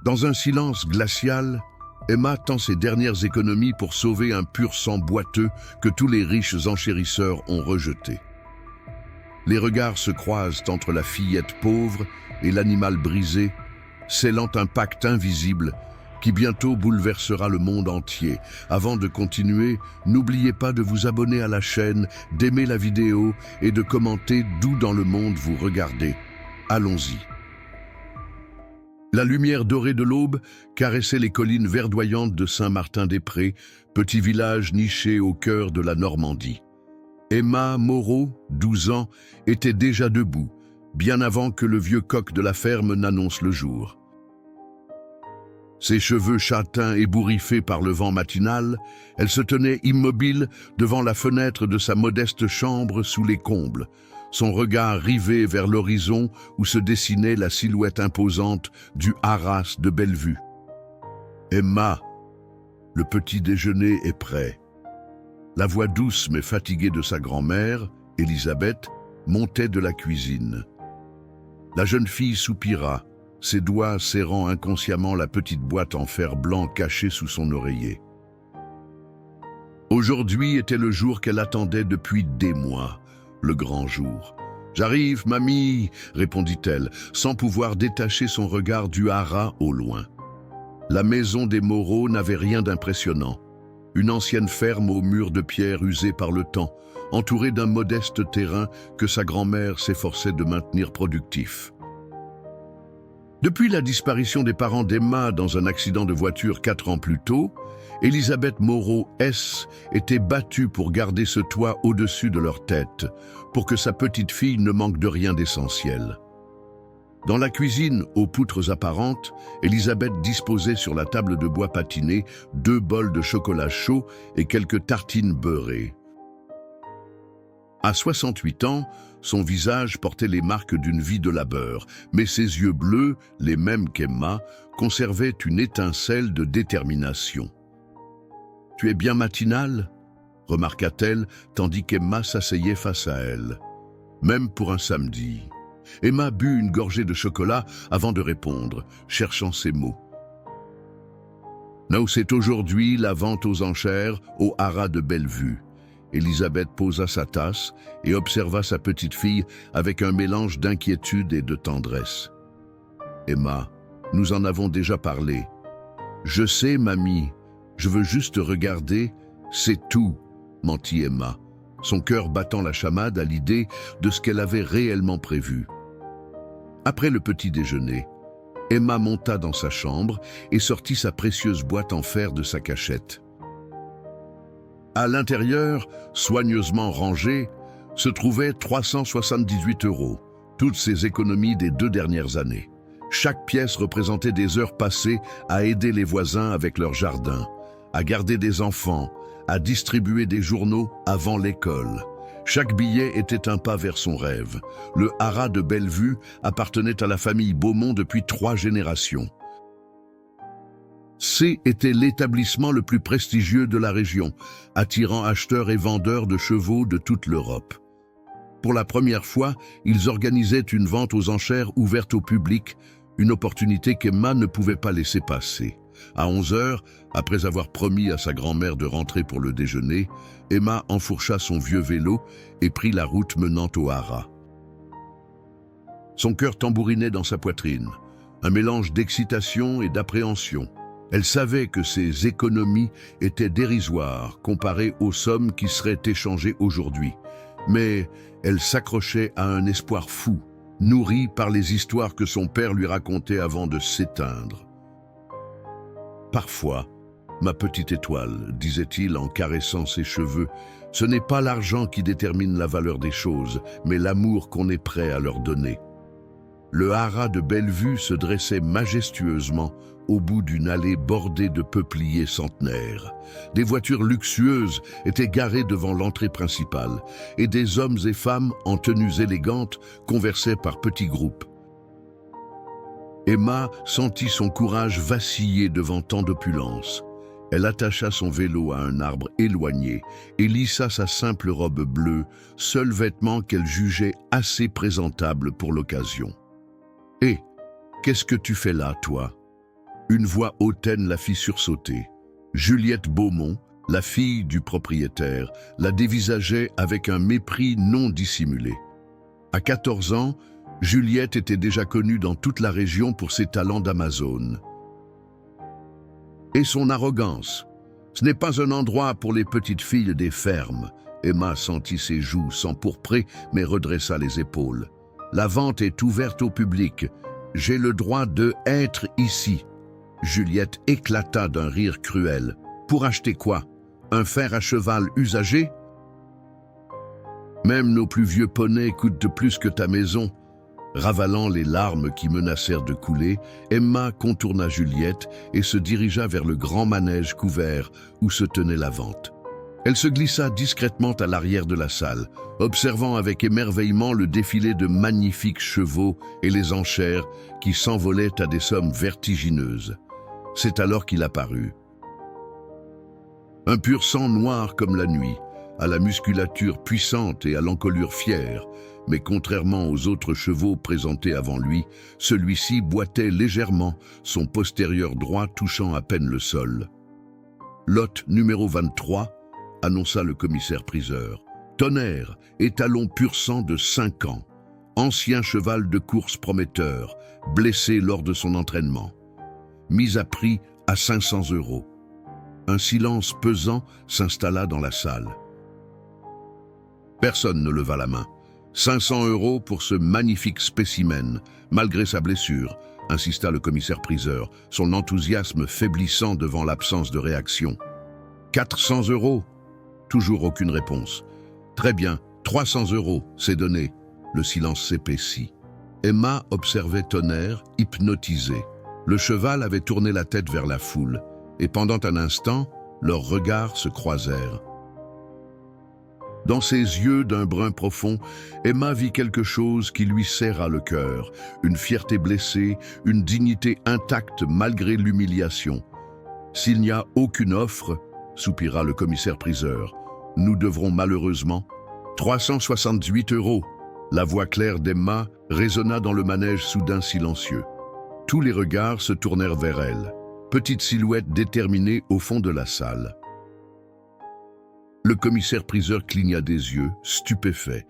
Dans un silence glacial, Emma tend ses dernières économies pour sauver un pur sang boiteux que tous les riches enchérisseurs ont rejeté. Les regards se croisent entre la fillette pauvre et l'animal brisé, scellant un pacte invisible qui bientôt bouleversera le monde entier. Avant de continuer, n'oubliez pas de vous abonner à la chaîne, d'aimer la vidéo et de commenter d'où dans le monde vous regardez. Allons-y. La lumière dorée de l'aube caressait les collines verdoyantes de Saint-Martin-des-Prés, petit village niché au cœur de la Normandie. Emma Moreau, 12 ans, était déjà debout, bien avant que le vieux coq de la ferme n'annonce le jour. Ses cheveux châtains ébouriffés par le vent matinal, elle se tenait immobile devant la fenêtre de sa modeste chambre sous les combles, son regard rivé vers l'horizon où se dessinait la silhouette imposante du haras de Bellevue. « Emma, le petit déjeuner est prêt. » La voix douce mais fatiguée de sa grand-mère, Elisabeth, montait de la cuisine. La jeune fille soupira, ses doigts serrant inconsciemment la petite boîte en fer blanc cachée sous son oreiller. Aujourd'hui était le jour qu'elle attendait depuis des mois, le grand jour. « J'arrive, mamie !» répondit-elle, sans pouvoir détacher son regard du haras au loin. La maison des Moreau n'avait rien d'impressionnant. Une ancienne ferme aux murs de pierre usés par le temps, entourée d'un modeste terrain que sa grand-mère s'efforçait de maintenir productif. Depuis la disparition des parents d'Emma dans un accident de voiture 4 ans plus tôt, Elisabeth Moreau S. était battue pour garder ce toit au-dessus de leur tête, pour que sa petite fille ne manque de rien d'essentiel. Dans la cuisine, aux poutres apparentes, Elisabeth disposait sur la table de bois patiné 2 bols de chocolat chaud et quelques tartines beurrées. À 68 ans, son visage portait les marques d'une vie de labeur, mais ses yeux bleus, les mêmes qu'Emma, conservaient une étincelle de détermination. « Tu es bien matinale ?» remarqua-t-elle, tandis qu'Emma s'asseyait face à elle. Même pour un samedi. Emma but une gorgée de chocolat avant de répondre, cherchant ses mots. « Non, c'est aujourd'hui la vente aux enchères au haras de Bellevue. » Elisabeth posa sa tasse et observa sa petite fille avec un mélange d'inquiétude et de tendresse. « Emma, nous en avons déjà parlé. »« Je sais, mamie, je veux juste regarder, c'est tout, » mentit Emma, son cœur battant la chamade à l'idée de ce qu'elle avait réellement prévu. Après le petit déjeuner, Emma monta dans sa chambre et sortit sa précieuse boîte en fer de sa cachette. À l'intérieur, soigneusement rangée, se trouvaient 378 €, toutes ses économies des 2 dernières années. Chaque pièce représentait des heures passées à aider les voisins avec leur jardin, à garder des enfants, à distribuer des journaux avant l'école. Chaque billet était un pas vers son rêve. Le haras de Bellevue appartenait à la famille Beaumont depuis 3 générations. C était l'établissement le plus prestigieux de la région, attirant acheteurs et vendeurs de chevaux de toute l'Europe. Pour la première fois, ils organisaient une vente aux enchères ouverte au public, une opportunité qu'Emma ne pouvait pas laisser passer. À 11 heures, après avoir promis à sa grand-mère de rentrer pour le déjeuner, Emma enfourcha son vieux vélo et prit la route menant au haras. Son cœur tambourinait dans sa poitrine, un mélange d'excitation et d'appréhension. Elle savait que ses économies étaient dérisoires comparées aux sommes qui seraient échangées aujourd'hui, mais elle s'accrochait à un espoir fou, nourri par les histoires que son père lui racontait avant de s'éteindre. « Parfois, ma petite étoile, disait-il en caressant ses cheveux, ce n'est pas l'argent qui détermine la valeur des choses, mais l'amour qu'on est prêt à leur donner. » Le haras de Bellevue se dressait majestueusement au bout d'une allée bordée de peupliers centenaires. Des voitures luxueuses étaient garées devant l'entrée principale et des hommes et femmes en tenues élégantes conversaient par petits groupes. Emma sentit son courage vaciller devant tant d'opulence. Elle attacha son vélo à un arbre éloigné et lissa sa simple robe bleue, seul vêtement qu'elle jugeait assez présentable pour l'occasion. « Hé, qu'est-ce que tu fais là, toi ?» Une voix hautaine la fit sursauter. Juliette Beaumont, la fille du propriétaire, la dévisageait avec un mépris non dissimulé. À 14 ans, Juliette était déjà connue dans toute la région pour ses talents d'Amazone. Et son arrogance. Ce n'est pas un endroit pour les petites filles des fermes. Emma sentit ses joues s'empourprer, mais redressa les épaules. La vente est ouverte au public. J'ai le droit de être ici. Juliette éclata d'un rire cruel. Pour acheter quoi? Un fer à cheval usagé? Même nos plus vieux poneys coûtent de plus que ta maison. Ravalant les larmes qui menacèrent de couler, Emma contourna Juliette et se dirigea vers le grand manège couvert où se tenait la vente. Elle se glissa discrètement à l'arrière de la salle, observant avec émerveillement le défilé de magnifiques chevaux et les enchères qui s'envolaient à des sommes vertigineuses. C'est alors qu'il apparut. Un pur sang noir comme la nuit, à la musculature puissante et à l'encolure fière, mais contrairement aux autres chevaux présentés avant lui, celui-ci boitait légèrement, son postérieur droit touchant à peine le sol. Lot numéro 23, annonça le commissaire-priseur. Tonnerre, étalon pur sang de 5 ans, ancien cheval de course prometteur, blessé lors de son entraînement. Mis à prix à 500 €. Un silence pesant s'installa dans la salle. Personne ne leva la main. 500 € pour ce magnifique spécimen, malgré sa blessure, insista le commissaire-priseur, son enthousiasme faiblissant devant l'absence de réaction. 400 €. Toujours aucune réponse. Très bien, 300 €, c'est donné. Le silence s'épaissit. Emma observait Tonnerre, hypnotisée. Le cheval avait tourné la tête vers la foule, et pendant un instant, leurs regards se croisèrent. Dans ses yeux d'un brun profond, Emma vit quelque chose qui lui serra le cœur, une fierté blessée, une dignité intacte malgré l'humiliation. « S'il n'y a aucune offre, » soupira le commissaire-priseur, « nous devrons malheureusement… » 368 €. La voix claire d'Emma résonna dans le manège soudain silencieux. Tous les regards se tournèrent vers elle, petite silhouette déterminée au fond de la salle. Le commissaire-priseur cligna des yeux, stupéfait.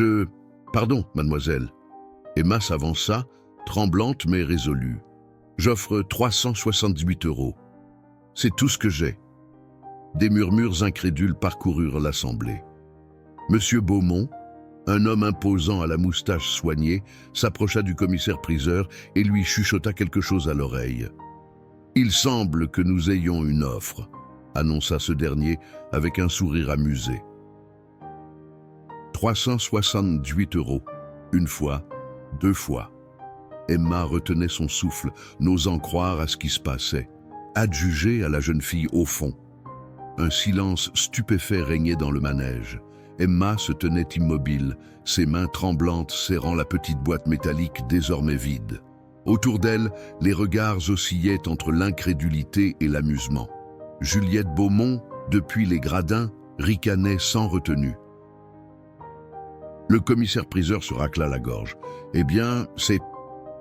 « Pardon, mademoiselle. » Emma s'avança, tremblante mais résolue. « J'offre 368 €. C'est tout ce que j'ai. » Des murmures incrédules parcoururent l'assemblée. Monsieur Beaumont, un homme imposant à la moustache soignée, s'approcha du commissaire-priseur et lui chuchota quelque chose à l'oreille. « Il semble que nous ayons une offre », annonça ce dernier avec un sourire amusé. 368 €, une fois, 2 fois. Emma retenait son souffle, n'osant croire à ce qui se passait, adjugée à la jeune fille au fond. Un silence stupéfait régnait dans le manège. Emma se tenait immobile, ses mains tremblantes serrant la petite boîte métallique désormais vide. Autour d'elle, les regards oscillaient entre l'incrédulité et l'amusement. Juliette Beaumont, depuis les gradins, ricanait sans retenue. Le commissaire-priseur se racla la gorge. « Eh bien, c'est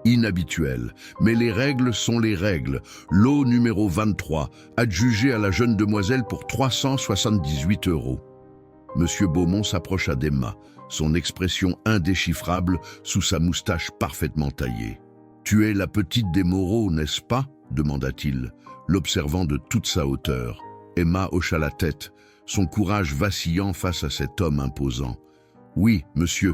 inhabituel, mais les règles sont les règles. Lot numéro 23, adjugé à la jeune demoiselle pour 378 €. Monsieur Beaumont s'approcha d'Emma, son expression indéchiffrable sous sa moustache parfaitement taillée. « Tu es la petite des Moreau, n'est-ce pas ?» demanda-t-il, l'observant de toute sa hauteur. Emma hocha la tête, son courage vacillant face à cet homme imposant. « Oui, monsieur. »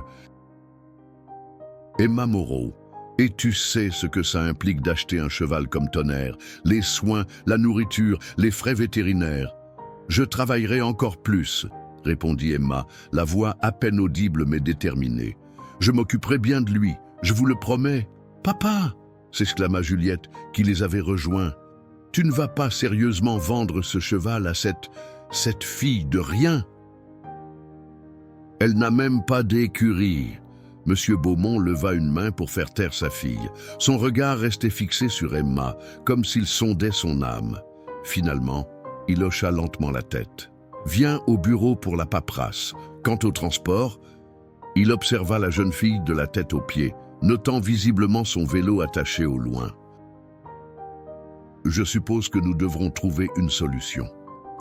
Emma Moreau. Et tu sais ce que ça implique d'acheter un cheval comme Tonnerre, les soins, la nourriture, les frais vétérinaires. Je travaillerai encore plus, répondit Emma, la voix à peine audible mais déterminée. Je m'occuperai bien de lui, je vous le promets. Papa, s'exclama Juliette, qui les avait rejoints. Tu ne vas pas sérieusement vendre ce cheval à cette fille de rien? Elle n'a même pas d'écurie. Monsieur Beaumont leva une main pour faire taire sa fille. Son regard restait fixé sur Emma, comme s'il sondait son âme. Finalement, il hocha lentement la tête. « Viens au bureau pour la paperasse. Quant au transport… » Il observa la jeune fille de la tête aux pieds, notant visiblement son vélo attaché au loin. je suppose que nous devrons trouver une solution.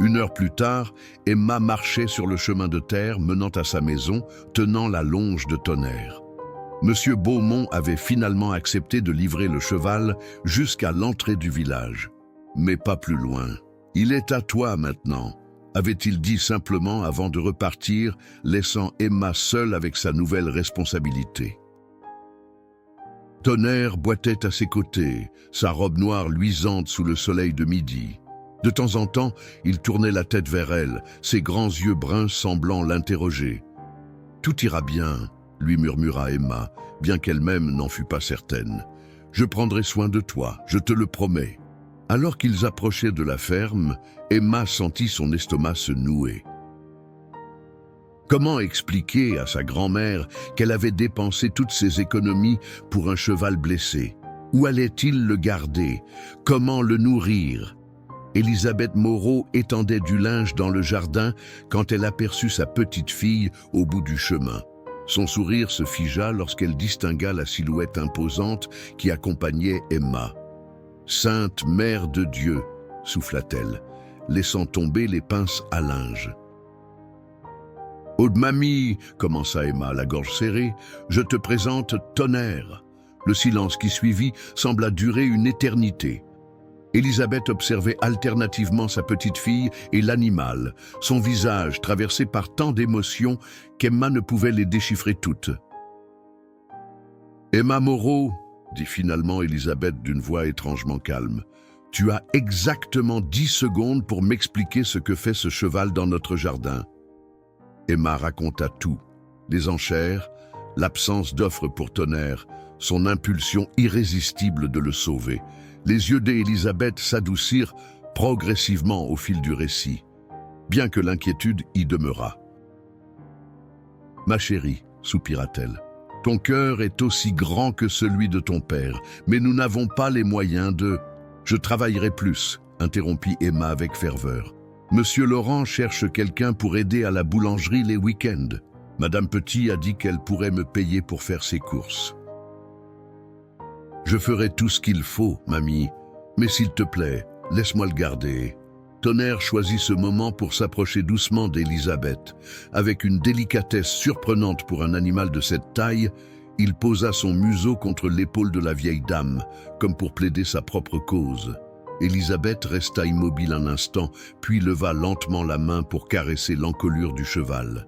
1 heure plus tard, Emma marchait sur le chemin de terre menant à sa maison, tenant la longe de Tonnerre. Monsieur Beaumont avait finalement accepté de livrer le cheval jusqu'à l'entrée du village. Mais pas plus loin. « Il est à toi maintenant », avait-il dit simplement avant de repartir, laissant Emma seule avec sa nouvelle responsabilité. Tonnerre boitait à ses côtés, sa robe noire luisante sous le soleil de midi. De temps en temps, il tournait la tête vers elle, ses grands yeux bruns semblant l'interroger. « Tout ira bien », lui murmura Emma, bien qu'elle-même n'en fût pas certaine. « Je prendrai soin de toi, je te le promets. » Alors qu'ils approchaient de la ferme, Emma sentit son estomac se nouer. Comment expliquer à sa grand-mère qu'elle avait dépensé toutes ses économies pour un cheval blessé? Où allait-il le garder? Comment le nourrir? Élisabeth Moreau étendait du linge dans le jardin quand elle aperçut sa petite fille au bout du chemin. Son sourire se figea lorsqu'elle distingua la silhouette imposante qui accompagnait Emma. « Sainte Mère de Dieu !» souffla-t-elle, laissant tomber les pinces à linge. « Oh mamie !» commença Emma, la gorge serrée, « je te présente Tonnerre !» Le silence qui suivit sembla durer une éternité. Élisabeth observait alternativement sa petite fille et l'animal, son visage traversé par tant d'émotions qu'Emma ne pouvait les déchiffrer toutes. « Emma Moreau !» dit finalement Élisabeth d'une voix étrangement calme. « Tu as exactement 10 secondes pour m'expliquer ce que fait ce cheval dans notre jardin. » Emma raconta tout. Les enchères, l'absence d'offre pour Tonnerre, son impulsion irrésistible de le sauver. Les yeux d'Élisabeth s'adoucirent progressivement au fil du récit, bien que l'inquiétude y demeurât. « Ma chérie, soupira-t-elle, ton cœur est aussi grand que celui de ton père, mais nous n'avons pas les moyens de... »« Je travaillerai plus, » interrompit Emma avec ferveur. « Monsieur Laurent cherche quelqu'un pour aider à la boulangerie les week-ends. Madame Petit a dit qu'elle pourrait me payer pour faire ses courses. »« Je ferai tout ce qu'il faut, mamie, mais s'il te plaît, laisse-moi le garder. » Tonnerre choisit ce moment pour s'approcher doucement d'Élisabeth. Avec une délicatesse surprenante pour un animal de cette taille, il posa son museau contre l'épaule de la vieille dame, comme pour plaider sa propre cause. Élisabeth resta immobile un instant, puis leva lentement la main pour caresser l'encolure du cheval.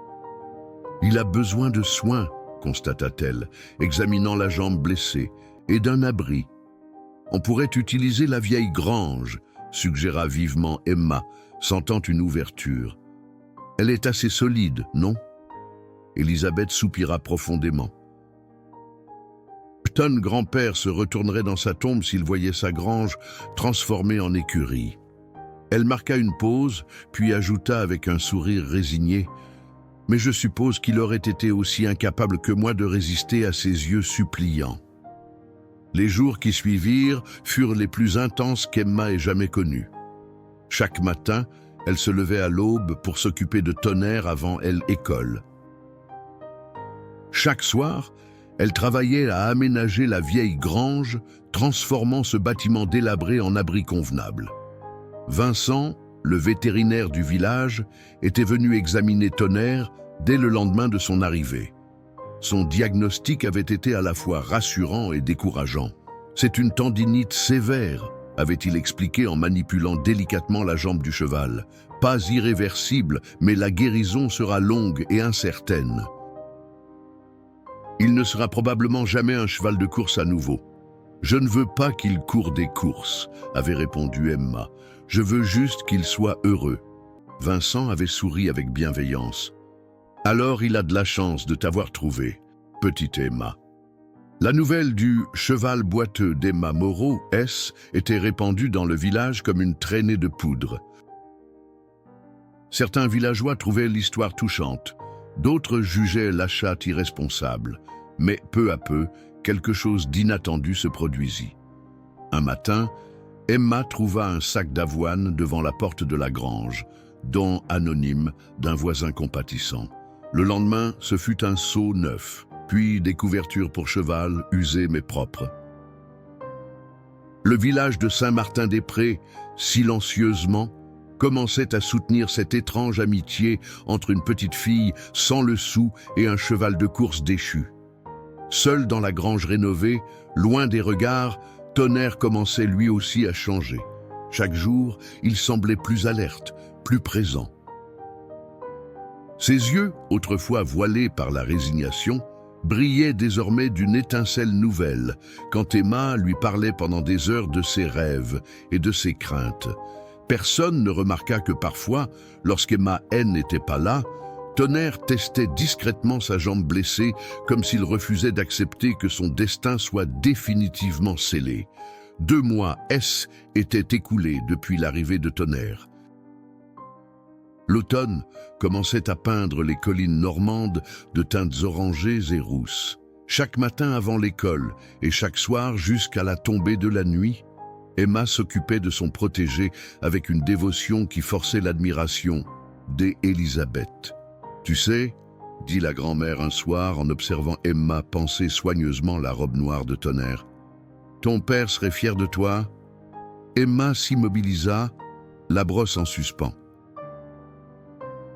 « Il a besoin de soins, » constata-t-elle, examinant la jambe blessée, « et d'un abri. On pourrait utiliser la vieille grange, » suggéra vivement Emma, sentant une ouverture. « Elle est assez solide, non ?» Élisabeth soupira profondément. Ton grand-père se retournerait dans sa tombe s'il voyait sa grange transformée en écurie. Elle marqua une pause, puis ajouta avec un sourire résigné « Mais je suppose qu'il aurait été aussi incapable que moi de résister à ses yeux suppliants. » Les jours qui suivirent furent les plus intenses qu'Emma ait jamais connus. Chaque matin, elle se levait à l'aube pour s'occuper de Tonnerre avant l'école. Chaque soir, elle travaillait à aménager la vieille grange, transformant ce bâtiment délabré en abri convenable. Vincent, le vétérinaire du village, était venu examiner Tonnerre dès le lendemain de son arrivée. Son diagnostic avait été à la fois rassurant et décourageant. « C'est une tendinite sévère », avait-il expliqué en manipulant délicatement la jambe du cheval. « Pas irréversible, mais la guérison sera longue et incertaine. Il ne sera probablement jamais un cheval de course à nouveau. »« Je ne veux pas qu'il court des courses, » avait répondu Emma. « Je veux juste qu'il soit heureux. » Vincent avait souri avec bienveillance. « Alors il a de la chance de t'avoir trouvé, petite Emma. » La nouvelle du cheval boiteux d'Emma Moreau, était répandue dans le village comme une traînée de poudre. Certains villageois trouvaient l'histoire touchante, d'autres jugeaient l'achat irresponsable. Mais peu à peu, quelque chose d'inattendu se produisit. Un matin, Emma trouva un sac d'avoine devant la porte de la grange, don anonyme d'un voisin compatissant. Le lendemain, ce fut un seau neuf, puis des couvertures pour cheval, usées mais propres. Le village de Saint-Martin-des-Prés, silencieusement, commençait à soutenir cette étrange amitié entre une petite fille sans le sou et un cheval de course déchu. Seul dans la grange rénovée, loin des regards, Tonnerre commençait lui aussi à changer. Chaque jour, il semblait plus alerte, plus présent. Ses yeux, autrefois voilés par la résignation, brillaient désormais d'une étincelle nouvelle quand Emma lui parlait pendant des heures de ses rêves et de ses craintes. Personne ne remarqua que parfois, lorsqu'Emma N n'était pas là, Tonnerre testait discrètement sa jambe blessée comme s'il refusait d'accepter que son destin soit définitivement scellé. 2 mois étaient écoulés depuis l'arrivée de Tonnerre. L'automne commençait à peindre les collines normandes de teintes orangées et rousses. Chaque matin avant l'école et chaque soir jusqu'à la tombée de la nuit, Emma s'occupait de son protégé avec une dévotion qui forçait l'admiration d'Élisabeth. « Tu sais, » dit la grand-mère un soir en observant Emma panser soigneusement la robe noire de Tonnerre, « ton père serait fier de toi ?» Emma s'immobilisa, la brosse en suspens.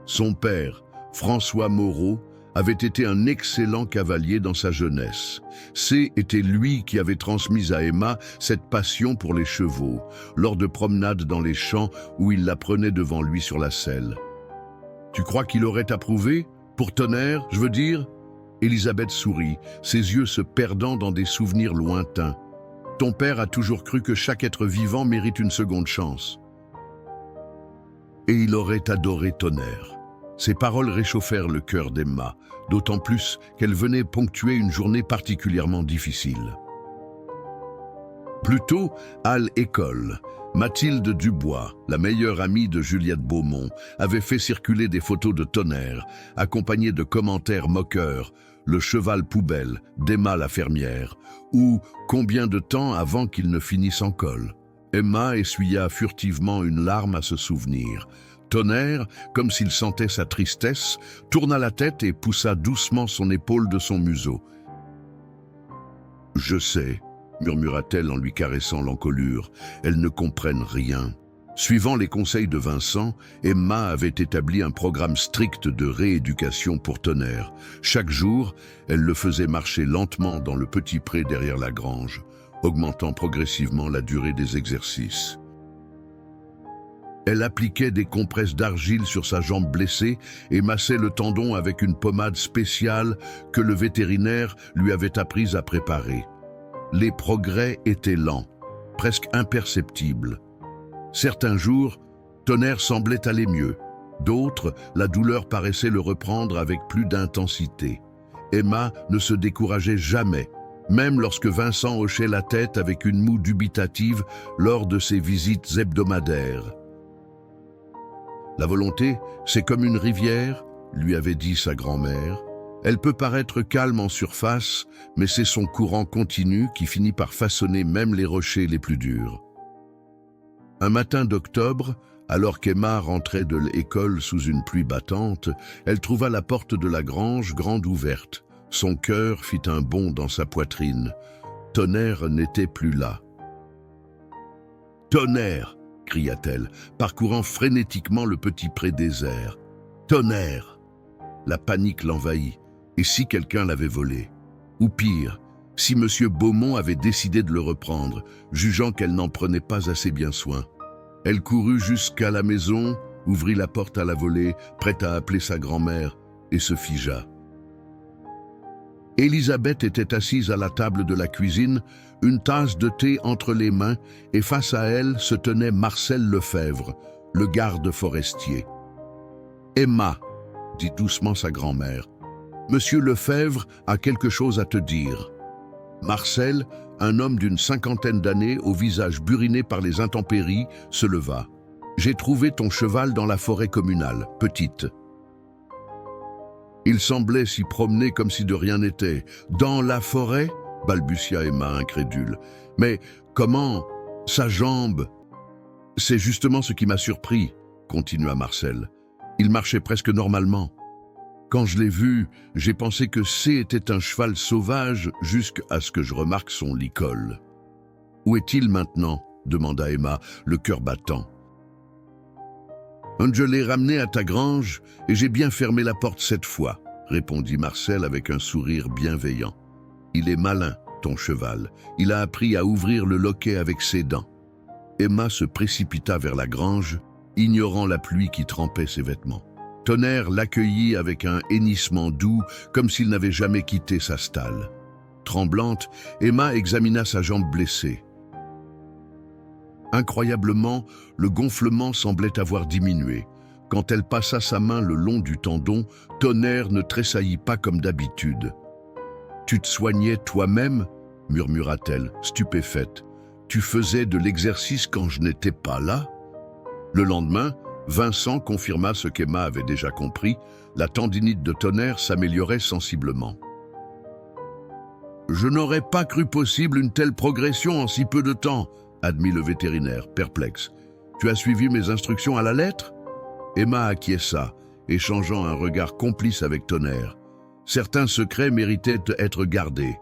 Son père, François Moreau, avait été un excellent cavalier dans sa jeunesse. C'était lui qui avait transmis à Emma cette passion pour les chevaux, lors de promenades dans les champs où il la prenait devant lui sur la selle. « Tu crois qu'il aurait approuvé? Pour Tonnerre, je veux dire ?» Élisabeth sourit, ses yeux se perdant dans des souvenirs lointains. « Ton père a toujours cru que chaque être vivant mérite une seconde chance. » Et il aurait adoré Tonnerre. Ces paroles réchauffèrent le cœur d'Emma, d'autant plus qu'elle venait ponctuer une journée particulièrement difficile. Plus tôt, à l'école, Mathilde Dubois, la meilleure amie de Juliette Beaumont, avait fait circuler des photos de Tonnerre, accompagnées de commentaires moqueurs, le cheval poubelle d'Emma la fermière, ou combien de temps avant qu'il ne finisse en col. Emma essuya furtivement une larme à ce souvenir. Tonnerre, comme s'il sentait sa tristesse, tourna la tête et poussa doucement son épaule de son museau. « Je sais, » murmura-t-elle en lui caressant l'encolure, « elles ne comprennent rien. » Suivant les conseils de Vincent, Emma avait établi un programme strict de rééducation pour Tonnerre. Chaque jour, elle le faisait marcher lentement dans le petit pré derrière la grange, augmentant progressivement la durée des exercices. Elle appliquait des compresses d'argile sur sa jambe blessée et massait le tendon avec une pommade spéciale que le vétérinaire lui avait appris à préparer. Les progrès étaient lents, presque imperceptibles. Certains jours, Tonnerre semblait aller mieux. D'autres, la douleur paraissait le reprendre avec plus d'intensité. Emma ne se décourageait jamais, même lorsque Vincent hochait la tête avec une moue dubitative lors de ses visites hebdomadaires. « La volonté, c'est comme une rivière, » lui avait dit sa grand-mère. « Elle peut paraître calme en surface, mais c'est son courant continu qui finit par façonner même les rochers les plus durs. » Un matin d'octobre, alors qu'Emma rentrait de l'école sous une pluie battante, elle trouva la porte de la grange grande ouverte. Son cœur fit un bond dans sa poitrine. Tonnerre n'était plus là. « Tonnerre !» cria-t-elle, parcourant frénétiquement le petit pré désert. « Tonnerre !» La panique l'envahit. Et si quelqu'un l'avait volé? Ou pire, si M. Beaumont avait décidé de le reprendre, jugeant qu'elle n'en prenait pas assez bien soin. Elle courut jusqu'à la maison, ouvrit la porte à la volée, prête à appeler sa grand-mère, et se figea. Élisabeth était assise à la table de la cuisine, une tasse de thé entre les mains, et face à elle se tenait Marcel Lefebvre, le garde forestier. « Emma, » dit doucement sa grand-mère, « Monsieur Lefebvre a quelque chose à te dire. » Marcel, un homme d'une 50aine d'années, au visage buriné par les intempéries, se leva. « J'ai trouvé ton cheval dans la forêt communale, petite. » Il semblait s'y promener comme si de rien n'était. « Dans la forêt ?» balbutia Emma incrédule. « Mais comment? Sa jambe ?» « C'est justement ce qui m'a surpris, » continua Marcel. « Il marchait presque normalement. Quand je l'ai vu, j'ai pensé que C était un cheval sauvage jusqu'à ce que je remarque son licol. » Où est-il maintenant ? Demanda Emma, le cœur battant. Je l'ai ramené à ta grange et j'ai bien fermé la porte cette fois, répondit Marcel avec un sourire bienveillant. Il est malin, ton cheval. Il a appris à ouvrir le loquet avec ses dents. Emma se précipita vers la grange, ignorant la pluie qui trempait ses vêtements. Tonnerre l'accueillit avec un hennissement doux, comme s'il n'avait jamais quitté sa stalle. Tremblante, Emma examina sa jambe blessée. Incroyablement, le gonflement semblait avoir diminué. Quand elle passa sa main le long du tendon, Tonnerre ne tressaillit pas comme d'habitude. « Tu te soignais toi-même » murmura-t-elle, stupéfaite. « Tu faisais de l'exercice quand je n'étais pas là ?» Le lendemain, Vincent confirma ce qu'Emma avait déjà compris, la tendinite de Tonnerre s'améliorait sensiblement. « Je n'aurais pas cru possible une telle progression en si peu de temps », admit le vétérinaire, perplexe. « Tu as suivi mes instructions à la lettre ?» Emma acquiesça, échangeant un regard complice avec Tonnerre. Certains secrets méritaient d'être gardés.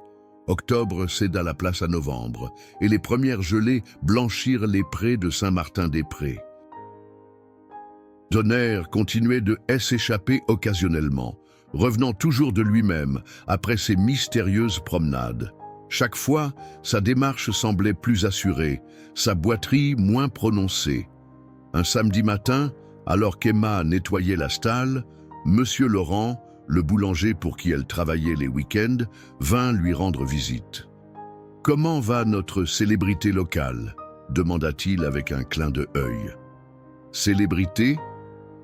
Octobre céda la place à novembre, et les premières gelées blanchirent les prés de Saint-Martin-des-Prés. Tonnerre continuait de s'échapper occasionnellement, revenant toujours de lui-même après ses mystérieuses promenades. Chaque fois, sa démarche semblait plus assurée, sa boiterie moins prononcée. Un samedi matin, alors qu'Emma nettoyait la stalle, Monsieur Laurent, le boulanger pour qui elle travaillait les week-ends, vint lui rendre visite. « Comment va notre célébrité locale ?» demanda-t-il avec un clin d'œil. « Célébrité ?»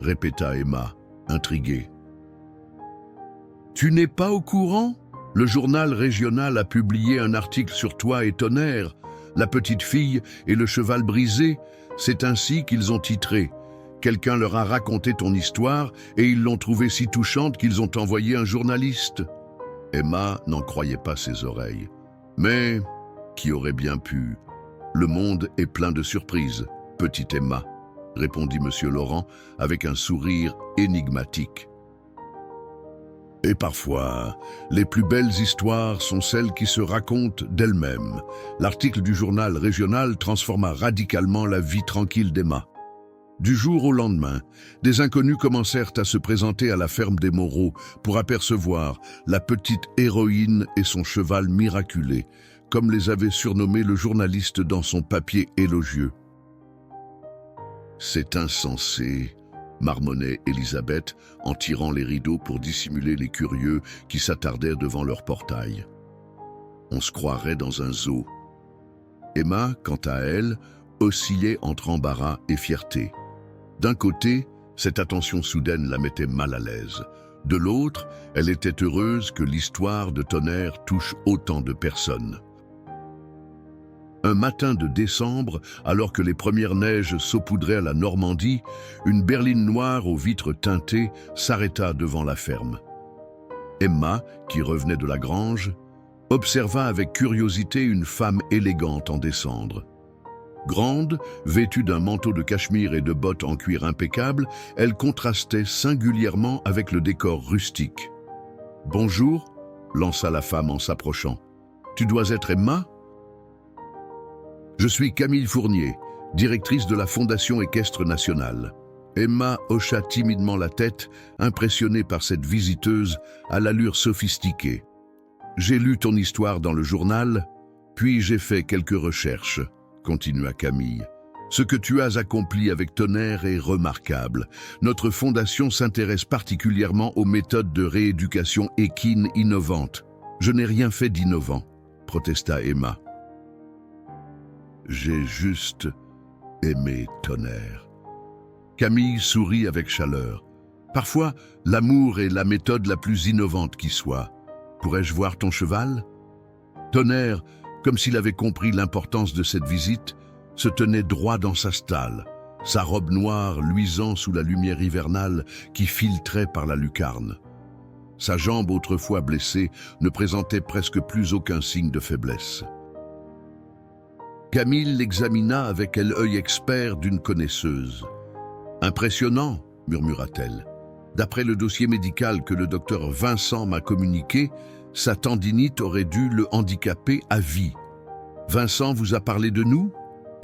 répéta Emma, intriguée. « Tu n'es pas au courant ? Le journal régional a publié un article sur toi et Tonnerre, la petite fille et le cheval brisé. C'est ainsi qu'ils ont titré. Quelqu'un leur a raconté ton histoire et ils l'ont trouvée si touchante qu'ils ont envoyé un journaliste. » Emma n'en croyait pas ses oreilles. Mais qui aurait bien pu ? Le monde est plein de surprises, petite Emma, répondit Monsieur Laurent avec un sourire énigmatique. Et parfois, les plus belles histoires sont celles qui se racontent d'elles-mêmes. L'article du journal régional transforma radicalement la vie tranquille d'Emma. Du jour au lendemain, des inconnus commencèrent à se présenter à la ferme des Moreaux pour apercevoir la petite héroïne et son cheval miraculé, comme les avait surnommés le journaliste dans son papier élogieux. « C'est insensé », marmonnait Elisabeth en tirant les rideaux pour dissimuler les curieux qui s'attardaient devant leur portail. On se croirait dans un zoo. Emma, quant à elle, oscillait entre embarras et fierté. D'un côté, cette attention soudaine la mettait mal à l'aise. De l'autre, elle était heureuse que l'histoire de Tonnerre touche autant de personnes. Un matin de décembre, alors que les premières neiges saupoudraient à la Normandie, une berline noire aux vitres teintées s'arrêta devant la ferme. Emma, qui revenait de la grange, observa avec curiosité une femme élégante en descendre. Grande, vêtue d'un manteau de cachemire et de bottes en cuir impeccable, elle contrastait singulièrement avec le décor rustique. « Bonjour » lança la femme en s'approchant. « Tu dois être Emma ?» « Je suis Camille Fournier, directrice de la Fondation équestre nationale. » Emma hocha timidement la tête, impressionnée par cette visiteuse à l'allure sophistiquée. « J'ai lu ton histoire dans le journal, puis j'ai fait quelques recherches, » continua Camille. « Ce que tu as accompli avec Tonnerre est remarquable. Notre fondation s'intéresse particulièrement aux méthodes de rééducation équine innovantes. »« Je n'ai rien fait d'innovant, » protesta Emma. « J'ai juste aimé Tonnerre. » Camille sourit avec chaleur. « Parfois, l'amour est la méthode la plus innovante qui soit. Pourrais-je voir ton cheval ?» Tonnerre, comme s'il avait compris l'importance de cette visite, se tenait droit dans sa stalle, sa robe noire luisant sous la lumière hivernale qui filtrait par la lucarne. Sa jambe autrefois blessée ne présentait presque plus aucun signe de faiblesse. Camille l'examina avec l'œil expert d'une connaisseuse. « Impressionnant », murmura-t-elle. « D'après le dossier médical que le docteur Vincent m'a communiqué, sa tendinite aurait dû le handicaper à vie. » Vincent vous a parlé de nous »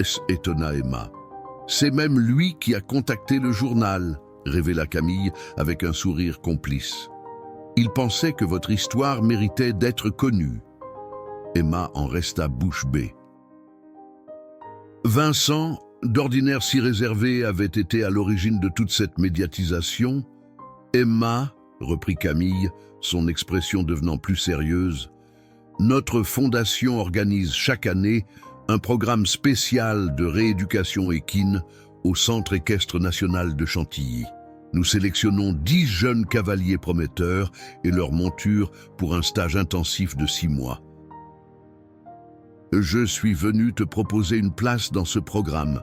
s'étonna Emma. « C'est même lui qui a contacté le journal » révéla Camille avec un sourire complice. « Il pensait que votre histoire méritait d'être connue. » Emma en resta bouche bée. Vincent, d'ordinaire si réservé, avait été à l'origine de toute cette médiatisation. Emma, reprit Camille, son expression devenant plus sérieuse, notre fondation organise chaque année un programme spécial de rééducation équine au Centre équestre national de Chantilly. Nous sélectionnons 10 jeunes cavaliers prometteurs et leurs montures pour un stage intensif de 6 mois. Je suis venu te proposer une place dans ce programme.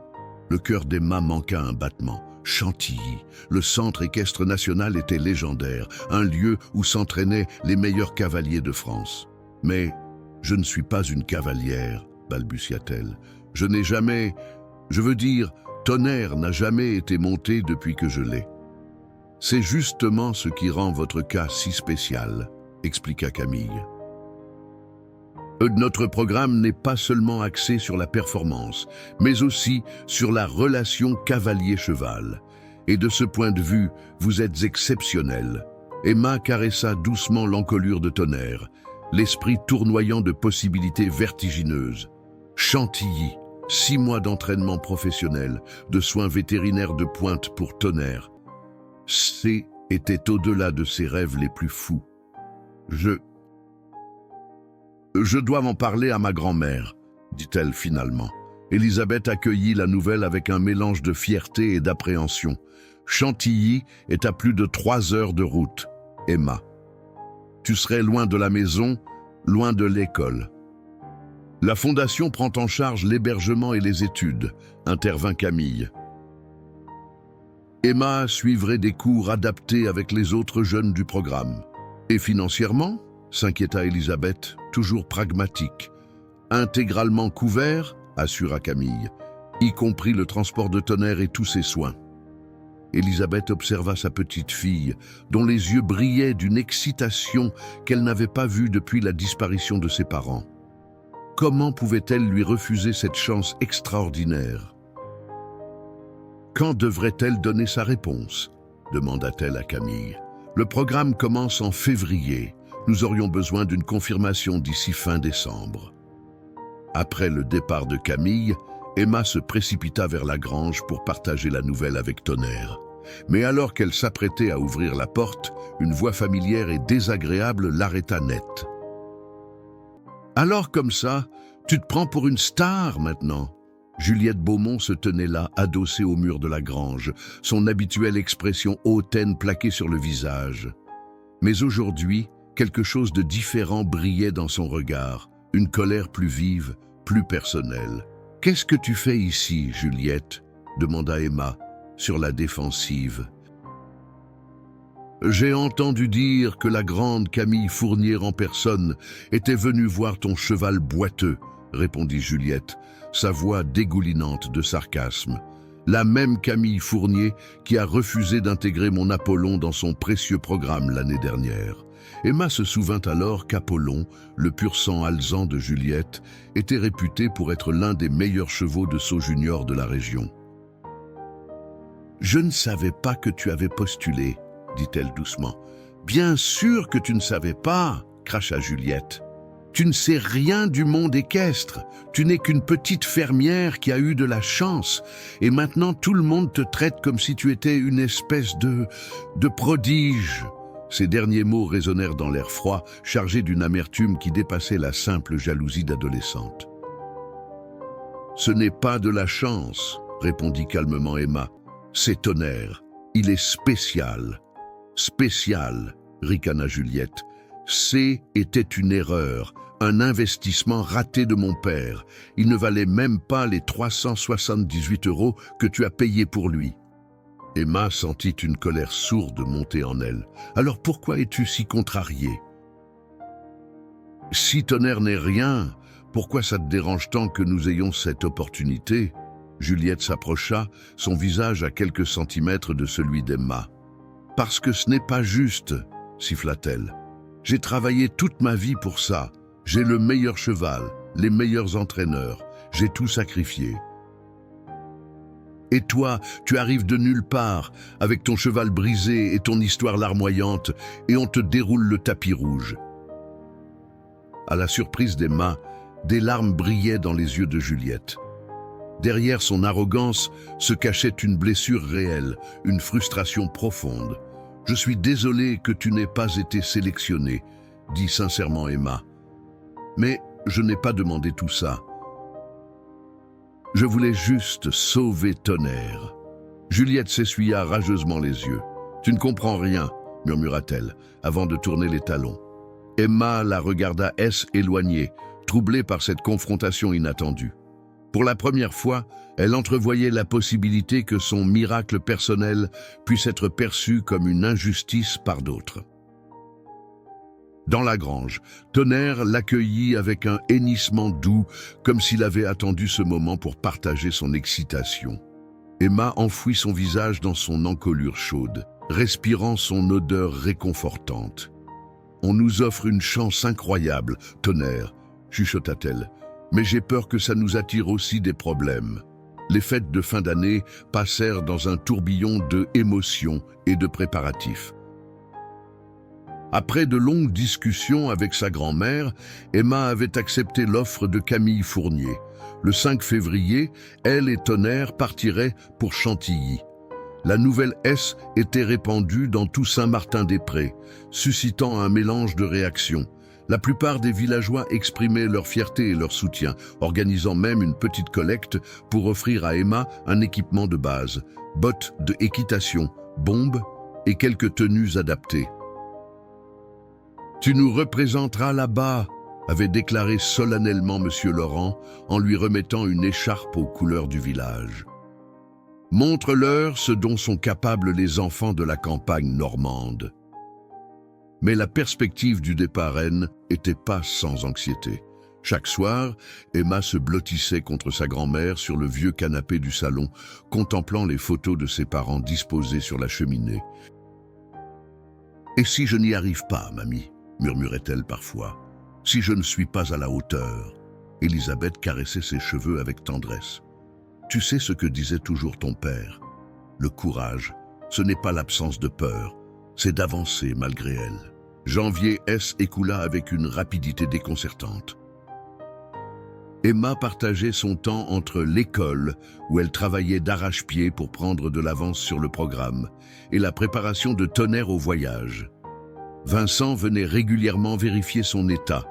Le cœur d'Emma manqua un battement. Chantilly, le centre équestre national était légendaire, un lieu où s'entraînaient les meilleurs cavaliers de France. Mais je ne suis pas une cavalière, balbutia-t-elle. Je n'ai jamais... Je veux dire, Tonnerre n'a jamais été monté depuis que je l'ai. C'est justement ce qui rend votre cas si spécial, expliqua Camille. Notre programme n'est pas seulement axé sur la performance, mais aussi sur la relation cavalier-cheval. Et de ce point de vue, vous êtes exceptionnel. Emma caressa doucement l'encolure de Tonnerre, l'esprit tournoyant de possibilités vertigineuses. Chantilly, 6 mois d'entraînement professionnel, de soins vétérinaires de pointe pour Tonnerre. Était au-delà de ses rêves les plus fous. Je dois en parler à ma grand-mère, dit-elle finalement. Élisabeth accueillit la nouvelle avec un mélange de fierté et d'appréhension. Chantilly est à plus de 3 heures de route. Emma. Tu serais loin de la maison, loin de l'école. La fondation prend en charge l'hébergement et les études, intervint Camille. Emma suivrait des cours adaptés avec les autres jeunes du programme. Et financièrement ? S'inquiéta Élisabeth, toujours pragmatique. Intégralement couvert, assura Camille, y compris le transport de Tonnerre et tous ses soins. Élisabeth observa sa petite fille, dont les yeux brillaient d'une excitation qu'elle n'avait pas vue depuis la disparition de ses parents. Comment pouvait-elle lui refuser cette chance extraordinaire ? Quand devrait-elle donner sa réponse ? Demanda-t-elle à Camille. Le programme commence en février. Nous aurions besoin d'une confirmation d'ici fin décembre. Après le départ de Camille, Emma se précipita vers la grange pour partager la nouvelle avec Tonnerre. Mais alors qu'elle s'apprêtait à ouvrir la porte, une voix familière et désagréable l'arrêta net. « Alors comme ça, tu te prends pour une star maintenant ?» Juliette Beaumont se tenait là, adossée au mur de la grange, son habituelle expression hautaine plaquée sur le visage. Mais aujourd'hui, quelque chose de différent brillait dans son regard, une colère plus vive, plus personnelle. « Qu'est-ce que tu fais ici, Juliette ?» demanda Emma, sur la défensive. « J'ai entendu dire que la grande Camille Fournier en personne était venue voir ton cheval boiteux, » répondit Juliette, sa voix dégoulinante de sarcasme. La même Camille Fournier qui a refusé d'intégrer mon Apollon dans son précieux programme l'année dernière. Emma se souvint alors qu'Apollon, le pur sang alezan de Juliette, était réputé pour être l'un des meilleurs chevaux de saut junior de la région. « Je ne savais pas que tu avais postulé, » dit-elle doucement. « Bien sûr que tu ne savais pas, » cracha Juliette. « Tu ne sais rien du monde équestre. Tu n'es qu'une petite fermière qui a eu de la chance. Et maintenant tout le monde te traite comme si tu étais une espèce de prodige. » Ces derniers mots résonnèrent dans l'air froid, chargés d'une amertume qui dépassait la simple jalousie d'adolescente. « Ce n'est pas de la chance, » répondit calmement Emma. « C'est Tonnerre. Il est spécial. »« Spécial, » ricana Juliette. « Était une erreur, un investissement raté de mon père. Il ne valait même pas les 378 € que tu as payés pour lui. » Emma sentit une colère sourde monter en elle. « Alors pourquoi es-tu si contrariée ?»« Si Tonnerre n'est rien, pourquoi ça te dérange tant que nous ayons cette opportunité ?» Juliette s'approcha, son visage à quelques centimètres de celui d'Emma. « Parce que ce n'est pas juste, » siffla-t-elle. « J'ai travaillé toute ma vie pour ça. J'ai le meilleur cheval, les meilleurs entraîneurs. J'ai tout sacrifié. Et toi, tu arrives de nulle part, avec ton cheval brisé et ton histoire larmoyante, et on te déroule le tapis rouge. » À la surprise d'Emma, des larmes brillaient dans les yeux de Juliette. Derrière son arrogance se cachait une blessure réelle, une frustration profonde. « Je suis désolé que tu n'aies pas été sélectionnée, » dit sincèrement Emma. « Mais je n'ai pas demandé tout ça. Je voulais juste sauver Tonnerre. » Juliette s'essuya rageusement les yeux. « Tu ne comprends rien, » murmura-t-elle, avant de tourner les talons. Emma la regarda éloignée, troublée par cette confrontation inattendue. Pour la première fois, elle entrevoyait la possibilité que son miracle personnel puisse être perçu comme une injustice par d'autres. Dans la grange, Tonnerre l'accueillit avec un hennissement doux, comme s'il avait attendu ce moment pour partager son excitation. Emma enfouit son visage dans son encolure chaude, respirant son odeur réconfortante. « On nous offre une chance incroyable, Tonnerre, » chuchota-t-elle, « mais j'ai peur que ça nous attire aussi des problèmes. » Les fêtes de fin d'année passèrent dans un tourbillon d'émotions et de préparatifs. Après de longues discussions avec sa grand-mère, Emma avait accepté l'offre de Camille Fournier. Le 5 février, elle et Tonnerre partiraient pour Chantilly. La nouvelle S était répandue dans tout Saint-Martin-des-Prés, suscitant un mélange de réactions. La plupart des villageois exprimaient leur fierté et leur soutien, organisant même une petite collecte pour offrir à Emma un équipement de base, bottes de équitation, bombes et quelques tenues adaptées. « Tu nous représenteras là-bas », avait déclaré solennellement M. Laurent en lui remettant une écharpe aux couleurs du village. « Montre-leur ce dont sont capables les enfants de la campagne normande. » Mais la perspective du départ n'était pas sans anxiété. Chaque soir, Emma se blottissait contre sa grand-mère sur le vieux canapé du salon, contemplant les photos de ses parents disposées sur la cheminée. « Et si je n'y arrive pas, mamie ?» murmurait-elle parfois. « Si je ne suis pas à la hauteur ?» Elisabeth caressait ses cheveux avec tendresse. « Tu sais ce que disait toujours ton père. Le courage, ce n'est pas l'absence de peur, c'est d'avancer malgré elle. » Janvier écoula avec une rapidité déconcertante. Emma partageait son temps entre l'école, où elle travaillait d'arrache-pied pour prendre de l'avance sur le programme, et la préparation de Tonnerre au voyage. Vincent venait régulièrement vérifier son état,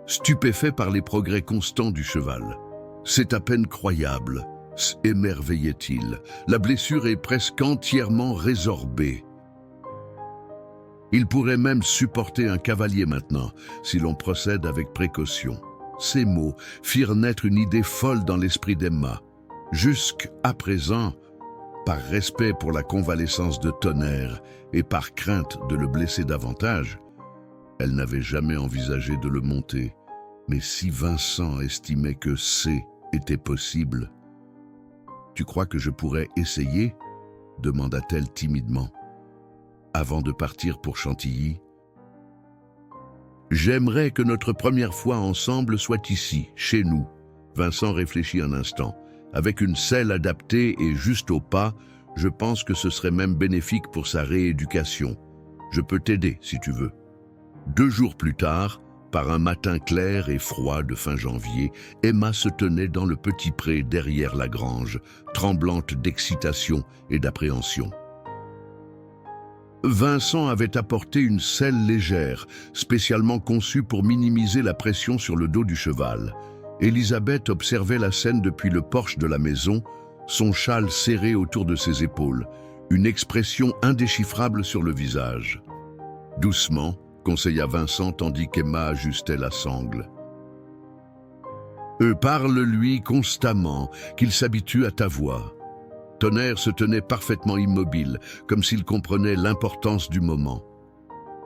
stupéfait par les progrès constants du cheval. « C'est à peine croyable », s'émerveillait-il. « La blessure est presque entièrement résorbée. Il pourrait même supporter un cavalier maintenant, si l'on procède avec précaution. » Ces mots firent naître une idée folle dans l'esprit d'Emma. Jusqu'à présent, par respect pour la convalescence de Tonnerre et par crainte de le blesser davantage, elle n'avait jamais envisagé de le monter. Mais si Vincent estimait que était possible, « Tu crois que je pourrais essayer ?» demanda-t-elle timidement. Avant de partir pour Chantilly, « J'aimerais que notre première fois ensemble soit ici, chez nous. » Vincent réfléchit un instant. « Avec une selle adaptée et juste au pas, je pense que ce serait même bénéfique pour sa rééducation. Je peux t'aider si tu veux. » 2 jours plus tard, par un matin clair et froid de fin janvier, Emma se tenait dans le petit pré derrière la grange, tremblante d'excitation et d'appréhension. Vincent avait apporté une selle légère, spécialement conçue pour minimiser la pression sur le dos du cheval. Elisabeth observait la scène depuis le porche de la maison, son châle serré autour de ses épaules, une expression indéchiffrable sur le visage. « Doucement », conseilla Vincent tandis qu'Emma ajustait la sangle. « Parle-lui constamment, qu'il s'habitue à ta voix. » Tonnerre se tenait parfaitement immobile, comme s'il comprenait l'importance du moment.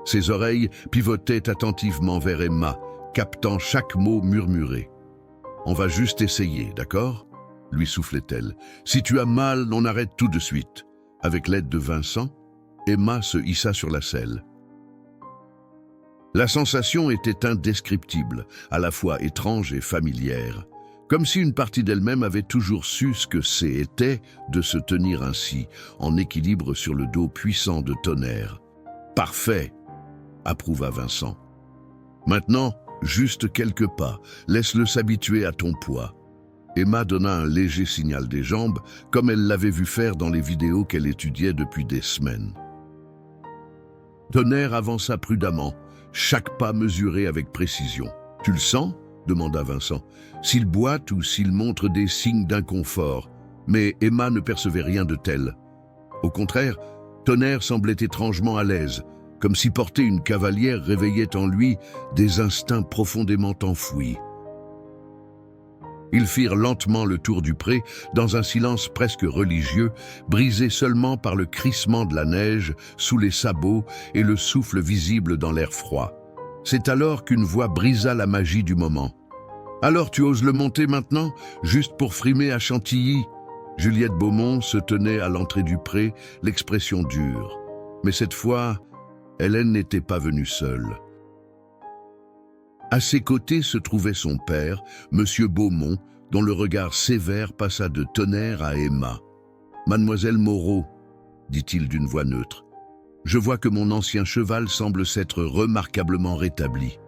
Ses oreilles pivotaient attentivement vers Emma, captant chaque mot murmuré. « On va juste essayer, d'accord ?» lui soufflait-elle. « Si tu as mal, on arrête tout de suite. » Avec l'aide de Vincent, Emma se hissa sur la selle. La sensation était indescriptible, à la fois étrange et familière, comme si une partie d'elle-même avait toujours su ce que c'était de se tenir ainsi, en équilibre sur le dos puissant de Tonnerre. « Parfait !» approuva Vincent. « Maintenant, juste quelques pas, laisse-le s'habituer à ton poids. » Emma donna un léger signal des jambes, comme elle l'avait vu faire dans les vidéos qu'elle étudiait depuis des semaines. Tonnerre avança prudemment, chaque pas mesuré avec précision. « Tu le sens ?» demanda Vincent. « S'il boite ou s'il montre des signes d'inconfort. » Mais Emma ne percevait rien de tel. Au contraire, Tonnerre semblait étrangement à l'aise, comme si porter une cavalière réveillait en lui des instincts profondément enfouis. Ils firent lentement le tour du pré, dans un silence presque religieux, brisé seulement par le crissement de la neige sous les sabots et le souffle visible dans l'air froid. C'est alors qu'une voix brisa la magie du moment. « Alors tu oses le monter maintenant, juste pour frimer à Chantilly ?» Juliette Beaumont se tenait à l'entrée du pré, l'expression dure. Mais cette fois, Hélène n'était pas venue seule. À ses côtés se trouvait son père, Monsieur Beaumont, dont le regard sévère passa de Tonnerre à Emma. « Mademoiselle Moreau, dit-il d'une voix neutre, je vois que mon ancien cheval semble s'être remarquablement rétabli. »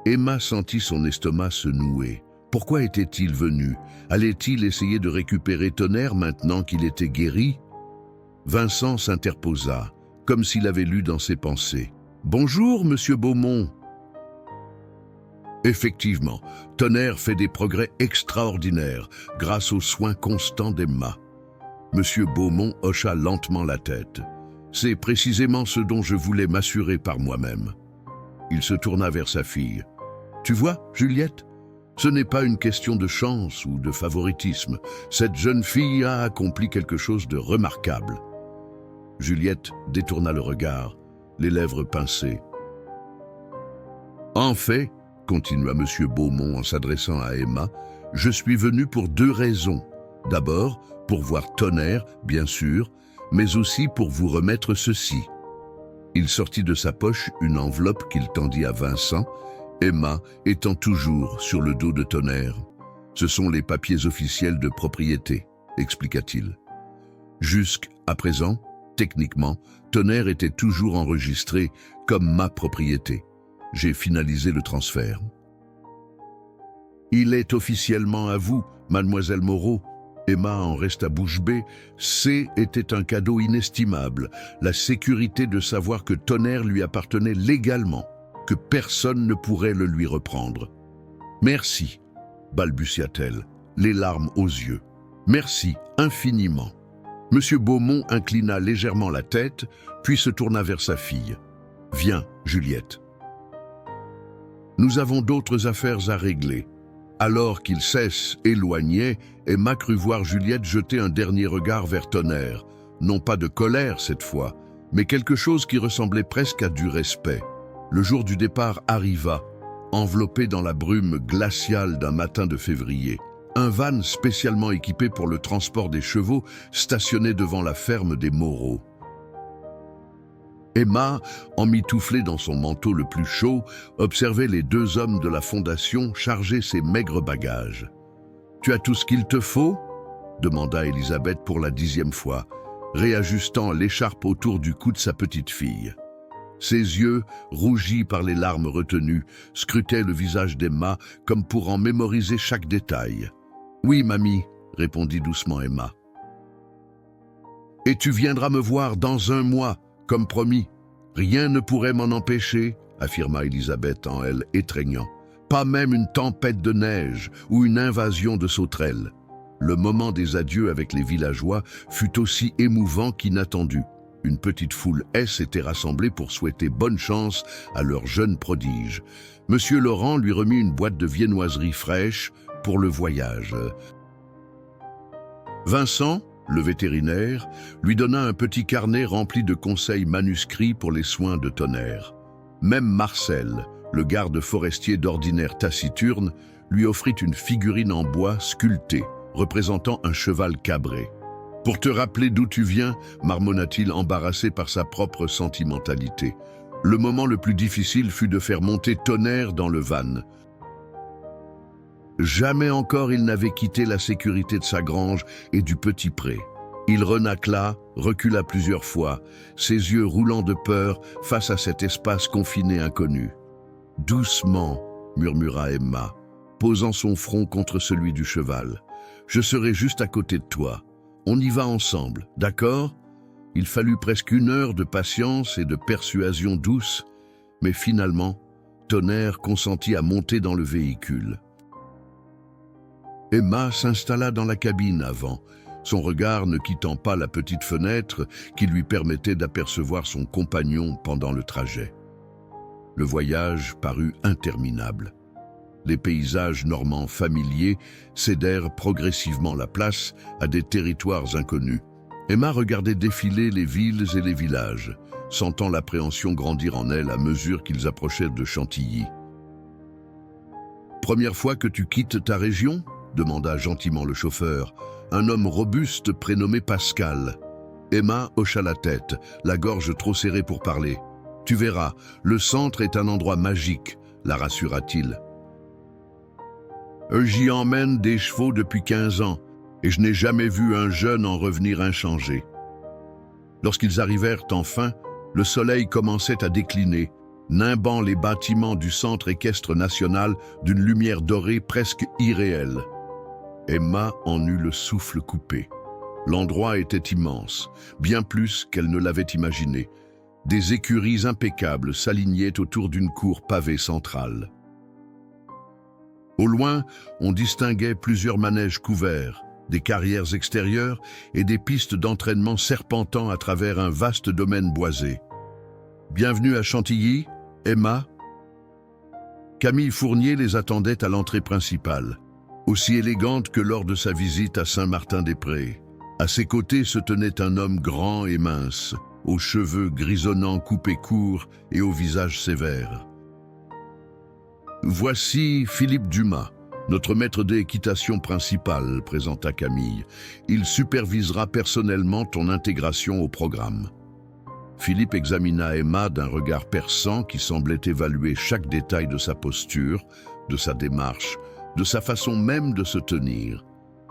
Emma sentit son estomac se nouer. Pourquoi était-il venu? Allait-il essayer de récupérer Tonnerre maintenant qu'il était guéri? Vincent s'interposa, comme s'il avait lu dans ses pensées. « Bonjour, Monsieur Beaumont. » Effectivement, Tonnerre fait des progrès extraordinaires grâce aux soins constants d'Emma. Monsieur Beaumont hocha lentement la tête. C'est précisément ce dont je voulais m'assurer par moi-même. Il se tourna vers sa fille. « Tu vois, Juliette, ce n'est pas une question de chance ou de favoritisme. Cette jeune fille a accompli quelque chose de remarquable. » Juliette détourna le regard, les lèvres pincées. « En fait, continua Monsieur Beaumont en s'adressant à Emma, « je suis venu pour deux raisons. D'abord, pour voir Tonnerre, bien sûr, mais aussi pour vous remettre ceci. » Il sortit de sa poche une enveloppe qu'il tendit à Vincent, Emma étant toujours sur le dos de Tonnerre. « Ce sont les papiers officiels de propriété, » expliqua-t-il. Jusqu'à présent, techniquement, Tonnerre était toujours enregistré comme ma propriété. J'ai finalisé le transfert. « Il est officiellement à vous, mademoiselle Moreau. » Emma en resta bouche bée. C'était un cadeau inestimable, la sécurité de savoir que Tonnerre lui appartenait légalement, que personne ne pourrait le lui reprendre. « Merci, balbutia-t-elle, les larmes aux yeux. « Merci infiniment. » Monsieur Beaumont inclina légèrement la tête, puis se tourna vers sa fille. « Viens, Juliette. Nous avons d'autres affaires à régler. » Alors qu'il s'éloignait, Emma crut voir Juliette jeter un dernier regard vers Tonnerre, non pas de colère cette fois, mais quelque chose qui ressemblait presque à du respect. Le jour du départ arriva, enveloppé dans la brume glaciale d'un matin de février. Un van spécialement équipé pour le transport des chevaux stationnait devant la ferme des Moreau. Emma, emmitouflée dans son manteau le plus chaud, observait les deux hommes de la fondation charger ses maigres bagages. « Tu as tout ce qu'il te faut ?» demanda Elisabeth pour la 10e fois, réajustant l'écharpe autour du cou de sa petite fille. Ses yeux, rougis par les larmes retenues, scrutaient le visage d'Emma comme pour en mémoriser chaque détail. « Oui, mamie, » répondit doucement Emma. « Et tu viendras me voir dans 1 mois, comme promis. Rien ne pourrait m'en empêcher, » affirma Elisabeth en elle étreignant. « Pas même une tempête de neige ou une invasion de sauterelles. » Le moment des adieux avec les villageois fut aussi émouvant qu'inattendu. Une petite foule s'était rassemblée pour souhaiter bonne chance à leur jeune prodige. Monsieur Laurent lui remit une boîte de viennoiseries fraîches pour le voyage. Vincent, le vétérinaire, lui donna un petit carnet rempli de conseils manuscrits pour les soins de Tonnerre. Même Marcel, le garde forestier d'ordinaire taciturne, lui offrit une figurine en bois sculptée, représentant un cheval cabré. « Pour te rappeler d'où tu viens, marmonna-t-il embarrassé par sa propre sentimentalité. Le moment le plus difficile fut de faire monter Tonnerre dans le van. Jamais encore il n'avait quitté la sécurité de sa grange et du petit pré. Il renâcla, recula plusieurs fois, ses yeux roulants de peur face à cet espace confiné inconnu. « Doucement », murmura Emma, posant son front contre celui du cheval. « Je serai juste à côté de toi. On y va ensemble, d'accord ?» Il fallut presque 1 heure de patience et de persuasion douce, mais finalement, Tonnerre consentit à monter dans le véhicule. Emma s'installa dans la cabine avant, son regard ne quittant pas la petite fenêtre qui lui permettait d'apercevoir son compagnon pendant le trajet. Le voyage parut interminable. Les paysages normands familiers cédèrent progressivement la place à des territoires inconnus. Emma regardait défiler les villes et les villages, sentant l'appréhension grandir en elle à mesure qu'ils approchaient de Chantilly. « Première fois que tu quittes ta région ?» demanda gentiment le chauffeur, un homme robuste prénommé Pascal. Emma hocha la tête, la gorge trop serrée pour parler. « Tu verras, le centre est un endroit magique, » la rassura-t-il. « J'y emmène des chevaux depuis 15 ans, et je n'ai jamais vu un jeune en revenir inchangé. » Lorsqu'ils arrivèrent enfin, le soleil commençait à décliner, nimbant les bâtiments du centre équestre national d'une lumière dorée presque irréelle. Emma en eut le souffle coupé. L'endroit était immense, bien plus qu'elle ne l'avait imaginé. Des écuries impeccables s'alignaient autour d'une cour pavée centrale. Au loin, on distinguait plusieurs manèges couverts, des carrières extérieures et des pistes d'entraînement serpentant à travers un vaste domaine boisé. « Bienvenue à Chantilly, Emma ?» Camille Fournier les attendait à l'entrée principale, aussi élégante que lors de sa visite à Saint-Martin-des-Prés. À ses côtés se tenait un homme grand et mince, aux cheveux grisonnants coupés courts et au visage sévère. « Voici Philippe Dumas, notre maître d'équitation principal, » présenta Camille. « Il supervisera personnellement ton intégration au programme. » Philippe examina Emma d'un regard perçant qui semblait évaluer chaque détail de sa posture, de sa démarche, de sa façon même de se tenir.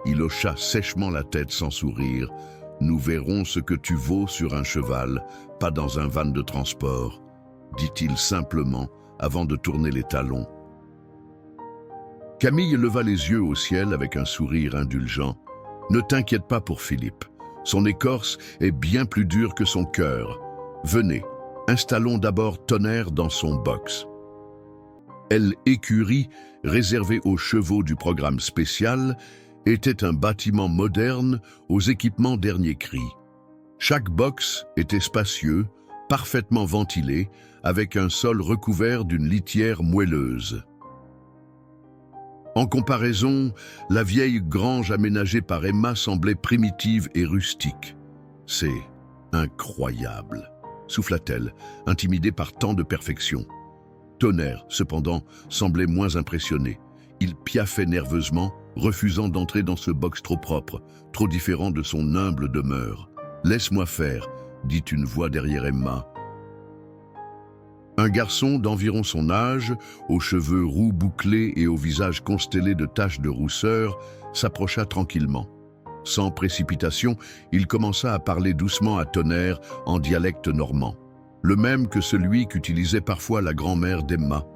Il hocha sèchement la tête sans sourire. « Nous verrons ce que tu vaux sur un cheval, pas dans un van de transport, » dit-il simplement avant de tourner les talons. Camille leva les yeux au ciel avec un sourire indulgent. « Ne t'inquiète pas pour Philippe. Son écorce est bien plus dure que son cœur. Venez, installons d'abord Tonnerre dans son box. » L'écurie, réservée aux chevaux du programme spécial, était un bâtiment moderne aux équipements dernier cri. Chaque box était spacieux, parfaitement ventilé, avec un sol recouvert d'une litière moelleuse. En comparaison, la vieille grange aménagée par Emma semblait primitive et rustique. « C'est incroyable !» souffla-t-elle, intimidée par tant de perfection. Tonnerre, cependant, semblait moins impressionné. Il piaffait nerveusement, refusant d'entrer dans ce box trop propre, trop différent de son humble demeure. « Laisse-moi faire », dit une voix derrière Emma. Un garçon d'environ son âge, aux cheveux roux bouclés et au visage constellé de taches de rousseur, s'approcha tranquillement. Sans précipitation, il commença à parler doucement à Tonnerre en dialecte normand, le même que celui qu'utilisait parfois la grand-mère d'Emma.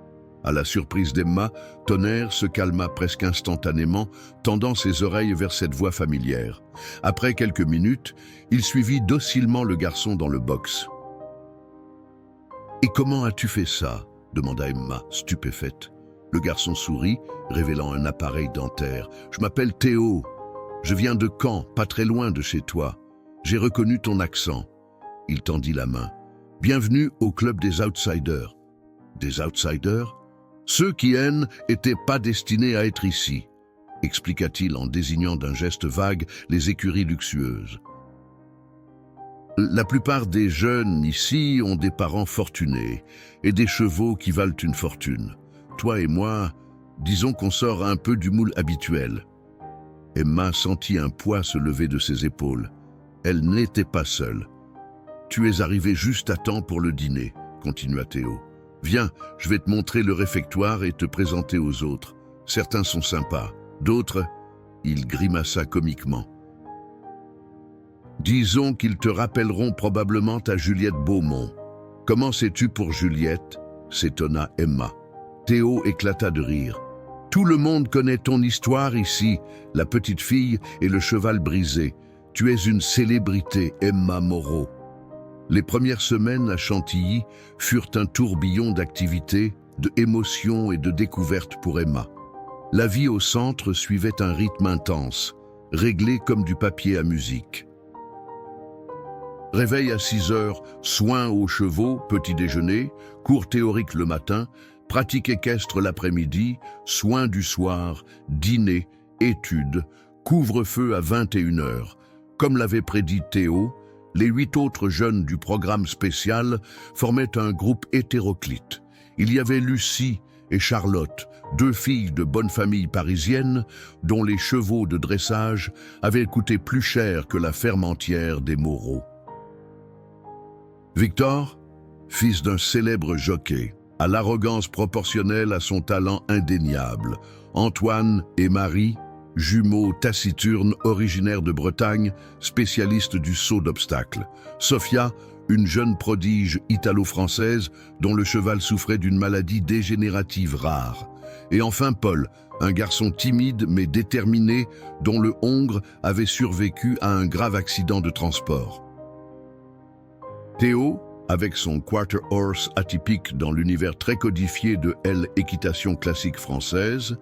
À la surprise d'Emma, Tonnerre se calma presque instantanément, tendant ses oreilles vers cette voix familière. Après quelques minutes, il suivit docilement le garçon dans le box. « Et comment as-tu fait ça ?» demanda Emma, stupéfaite. Le garçon sourit, révélant un appareil dentaire. « Je m'appelle Théo. Je viens de Caen, pas très loin de chez toi. J'ai reconnu ton accent. » Il tendit la main. « Bienvenue au club des outsiders. » « Des outsiders ? Ceux qui n'étaient pas destinés à être ici, » expliqua-t-il en désignant d'un geste vague les écuries luxueuses. « La plupart des jeunes ici ont des parents fortunés et des chevaux qui valent une fortune. Toi et moi, disons qu'on sort un peu du moule habituel. » Emma sentit un poids se lever de ses épaules. Elle n'était pas seule. « Tu es arrivé juste à temps pour le dîner. continua Théo. Viens, je vais te montrer le réfectoire et te présenter aux autres. Certains sont sympas, d'autres, il grimaça comiquement. Disons qu'ils te rappelleront probablement ta Juliette Beaumont. Comment sais-tu pour Juliette? S'étonna Emma. Théo éclata de rire. Tout le monde connaît ton histoire ici, la petite fille et le cheval brisé. Tu es une célébrité, Emma Moreau. Les premières semaines à Chantilly furent un tourbillon d'activités, d'émotions et de découvertes pour Emma. La vie au centre suivait un rythme intense, réglé comme du papier à musique. Réveil à 6 heures, soins aux chevaux, petit déjeuner, cours théoriques le matin, pratique équestre l'après-midi, soins du soir, dîner, études, couvre-feu à 21 heures. Comme l'avait prédit Théo, les 8 autres jeunes du programme spécial formaient un groupe hétéroclite. Il y avait Lucie et Charlotte, 2 filles de bonne famille parisienne, dont les chevaux de dressage avaient coûté plus cher que la ferme entière des Moreau. Victor, fils d'un célèbre jockey, à l'arrogance proportionnelle à son talent indéniable. Antoine et Marie, jumeaux taciturnes originaires de Bretagne, spécialistes du saut d'obstacles. Sophia, une jeune prodige italo-française dont le cheval souffrait d'une maladie dégénérative rare. Et enfin Paul, un garçon timide mais déterminé dont le hongre avait survécu à un grave accident de transport. Théo, avec son quarter horse atypique dans l'univers très codifié de l'équitation classique française,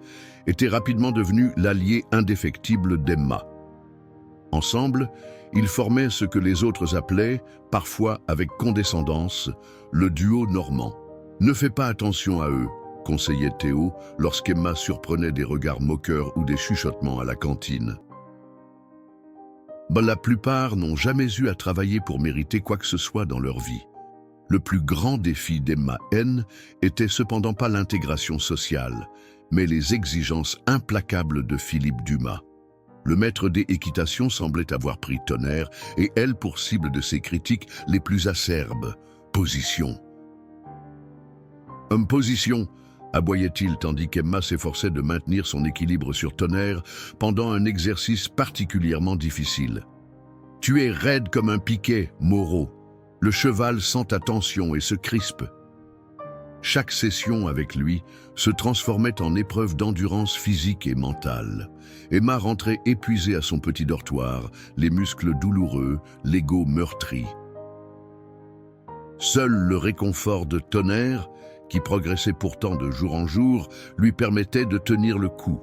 était rapidement devenu l'allié indéfectible d'Emma. Ensemble, ils formaient ce que les autres appelaient, parfois avec condescendance, le duo normand. « Ne fais pas attention à eux », conseillait Théo lorsqu'Emma surprenait des regards moqueurs ou des chuchotements à la cantine. La plupart n'ont jamais eu à travailler pour mériter quoi que ce soit dans leur vie. Le plus grand défi d'Emma N était cependant pas l'intégration sociale, mais les exigences implacables de Philippe Dumas. Le maître des équitations semblait avoir pris Tonnerre et elle pour cible de ses critiques les plus acerbes. Position. Position, aboyait-il tandis qu'Emma s'efforçait de maintenir son équilibre sur Tonnerre pendant un exercice particulièrement difficile. Tu es raide comme un piquet, Moreau. Le cheval sent ta tension et se crispe. Chaque session avec lui se transformait en épreuve d'endurance physique et mentale. Emma rentrait épuisée à son petit dortoir, les muscles douloureux, l'ego meurtri. Seul le réconfort de Tonnerre, qui progressait pourtant de jour en jour, lui permettait de tenir le coup.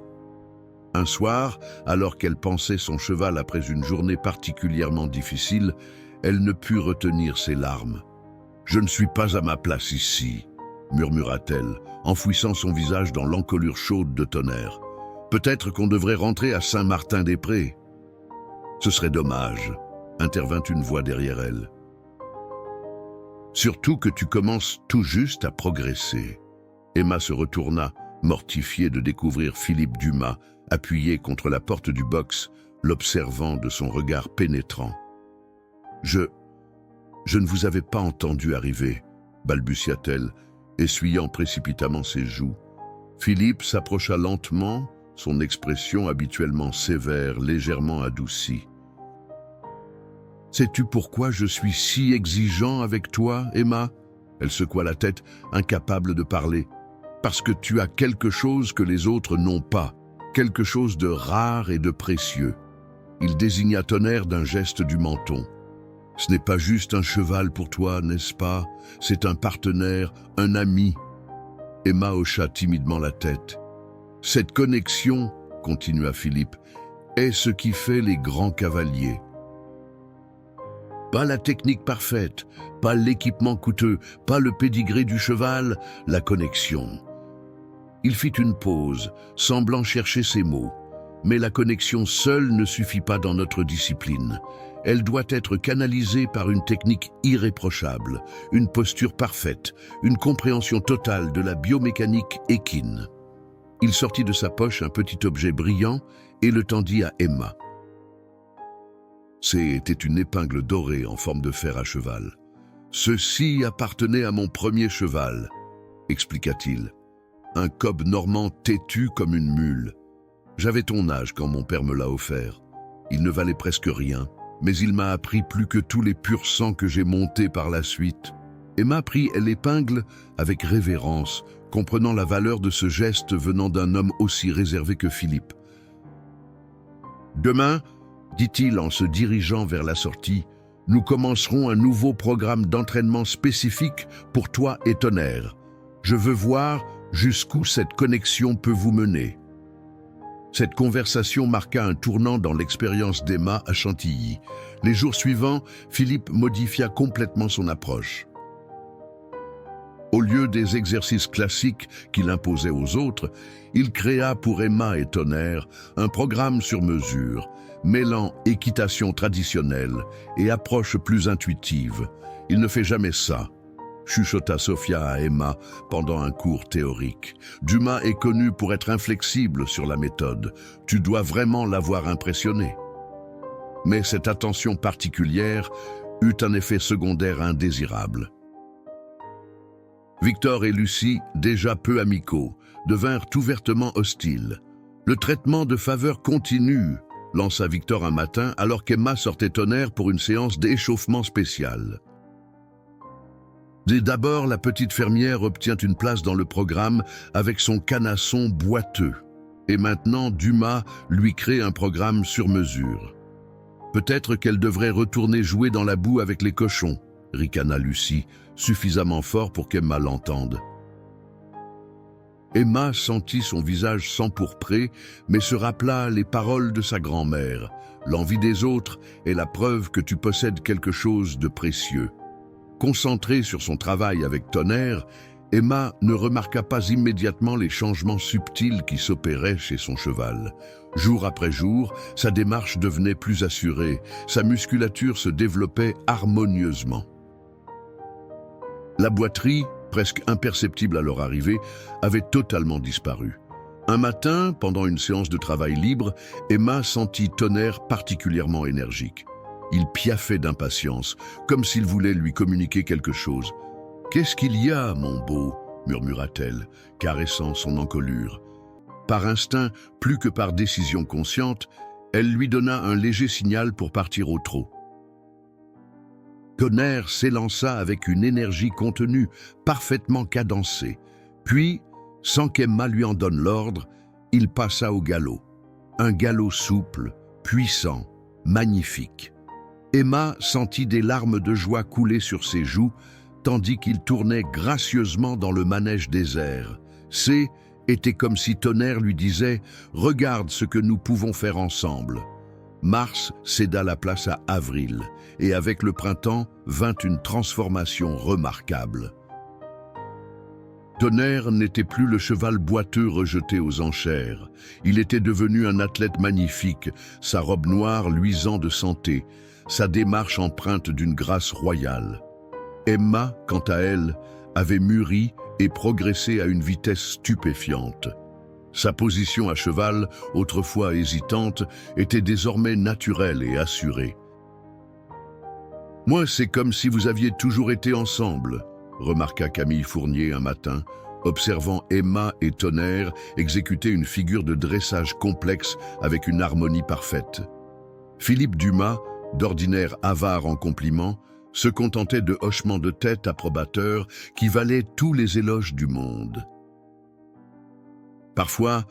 Un soir, alors qu'elle pansait son cheval après une journée particulièrement difficile, elle ne put retenir ses larmes. « Je ne suis pas à ma place ici », murmura-t-elle, enfouissant son visage dans l'encolure chaude de Tonnerre. « Peut-être qu'on devrait rentrer à Saint-Martin-des-Prés. »« Ce serait dommage », intervint une voix derrière elle. « Surtout que tu commences tout juste à progresser. » Emma se retourna, mortifiée de découvrir Philippe Dumas, appuyé contre la porte du box, l'observant de son regard pénétrant. « Je ne vous avais pas entendu arriver, » balbutia-t-elle, essuyant précipitamment ses joues. Philippe s'approcha lentement, son expression habituellement sévère, légèrement adoucie. « Sais-tu pourquoi je suis si exigeant avec toi, Emma ?» Elle secoua la tête, incapable de parler. « Parce que tu as quelque chose que les autres n'ont pas, quelque chose de rare et de précieux. » Il désigna Tonnerre d'un geste du menton. « Ce n'est pas juste un cheval pour toi, n'est-ce pas? C'est un partenaire, un ami. » Emma hocha timidement la tête. « Cette connexion, continua Philippe, est ce qui fait les grands cavaliers. Pas la technique parfaite, pas l'équipement coûteux, pas le pédigré du cheval, la connexion. » Il fit une pause, semblant chercher ses mots. Mais la connexion seule ne suffit pas dans notre discipline. Elle doit être canalisée par une technique irréprochable, une posture parfaite, une compréhension totale de la biomécanique équine. Il sortit de sa poche un petit objet brillant et le tendit à Emma. C'était une épingle dorée en forme de fer à cheval. Ceci appartenait à mon premier cheval, expliqua-t-il. Un cob normand têtu comme une mule. J'avais ton âge quand mon père me l'a offert. Il ne valait presque rien, mais il m'a appris plus que tous les purs sangs que j'ai montés par la suite. Emma prit l'épingle avec révérence, comprenant la valeur de ce geste venant d'un homme aussi réservé que Philippe. Demain, dit-il en se dirigeant vers la sortie, nous commencerons un nouveau programme d'entraînement spécifique pour toi et Tonnerre. Je veux voir jusqu'où cette connexion peut vous mener. Cette conversation marqua un tournant dans l'expérience d'Emma à Chantilly. Les jours suivants, Philippe modifia complètement son approche. Au lieu des exercices classiques qu'il imposait aux autres, il créa pour Emma et Tonnerre un programme sur mesure, mêlant équitation traditionnelle et approche plus intuitive. Il ne fait jamais ça, chuchota Sophia à Emma pendant un cours théorique. Dumas est connu pour être inflexible sur la méthode. Tu dois vraiment l'avoir impressionné. Mais cette attention particulière eut un effet secondaire indésirable. Victor et Lucie, déjà peu amicaux, devinrent ouvertement hostiles. Le traitement de faveur continue, lança Victor un matin alors qu'Emma sortait Tonnerre pour une séance d'échauffement spéciale. Dès d'abord, la petite fermière obtient une place dans le programme avec son canasson boiteux. Et maintenant, Dumas lui crée un programme sur mesure. Peut-être qu'elle devrait retourner jouer dans la boue avec les cochons, ricana Lucie, suffisamment fort pour qu'Emma l'entende. Emma sentit son visage s'empourprer, mais se rappela les paroles de sa grand-mère. L'envie des autres est la preuve que tu possèdes quelque chose de précieux. Concentrée sur son travail avec Tonnerre, Emma ne remarqua pas immédiatement les changements subtils qui s'opéraient chez son cheval. Jour après jour, sa démarche devenait plus assurée, sa musculature se développait harmonieusement. La boiterie, presque imperceptible à leur arrivée, avait totalement disparu. Un matin, pendant une séance de travail libre, Emma sentit Tonnerre particulièrement énergique. Il piaffait d'impatience, comme s'il voulait lui communiquer quelque chose. « Qu'est-ce qu'il y a, mon beau ?» murmura-t-elle, caressant son encolure. Par instinct, plus que par décision consciente, elle lui donna un léger signal pour partir au trot. Tonnerre s'élança avec une énergie contenue, parfaitement cadencée. Puis, sans qu'Emma lui en donne l'ordre, il passa au galop. Un galop souple, puissant, magnifique. Emma sentit des larmes de joie couler sur ses joues, tandis qu'il tournait gracieusement dans le manège désert. Était comme si Tonnerre lui disait « Regarde ce que nous pouvons faire ensemble ». Mars céda la place à avril, et avec le printemps vint une transformation remarquable. Tonnerre n'était plus le cheval boiteux rejeté aux enchères. Il était devenu un athlète magnifique, sa robe noire luisant de santé, sa démarche empreinte d'une grâce royale. Emma, quant à elle, avait mûri et progressé à une vitesse stupéfiante. Sa position à cheval, autrefois hésitante, était désormais naturelle et assurée. « Moi, c'est comme si vous aviez toujours été ensemble », remarqua Camille Fournier un matin, observant Emma et Tonnerre exécuter une figure de dressage complexe avec une harmonie parfaite. Philippe Dumas, d'ordinaire avare en compliments, se contentait de hochements de tête approbateurs qui valaient tous les éloges du monde. Parfois,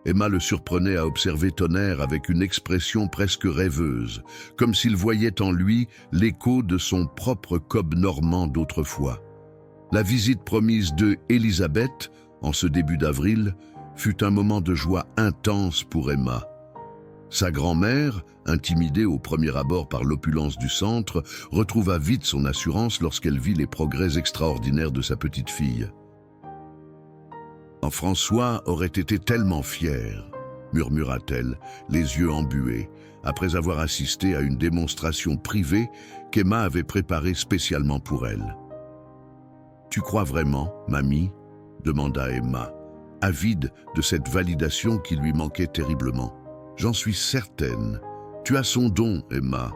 Emma le surprenait à observer Tonnerre avec une expression presque rêveuse, comme s'il voyait en lui l'écho de son propre cob normand d'autrefois. La visite promise de Élisabeth, en ce début d'avril, fut un moment de joie intense pour Emma. Sa grand-mère, intimidée au premier abord par l'opulence du centre, retrouva vite son assurance lorsqu'elle vit les progrès extraordinaires de sa petite fille. « François aurait été tellement fier », murmura-t-elle, les yeux embués, après avoir assisté à une démonstration privée qu'Emma avait préparée spécialement pour elle. « Tu crois vraiment, mamie ?» demanda Emma, avide de cette validation qui lui manquait terriblement. « J'en suis certaine. Tu as son don, Emma. »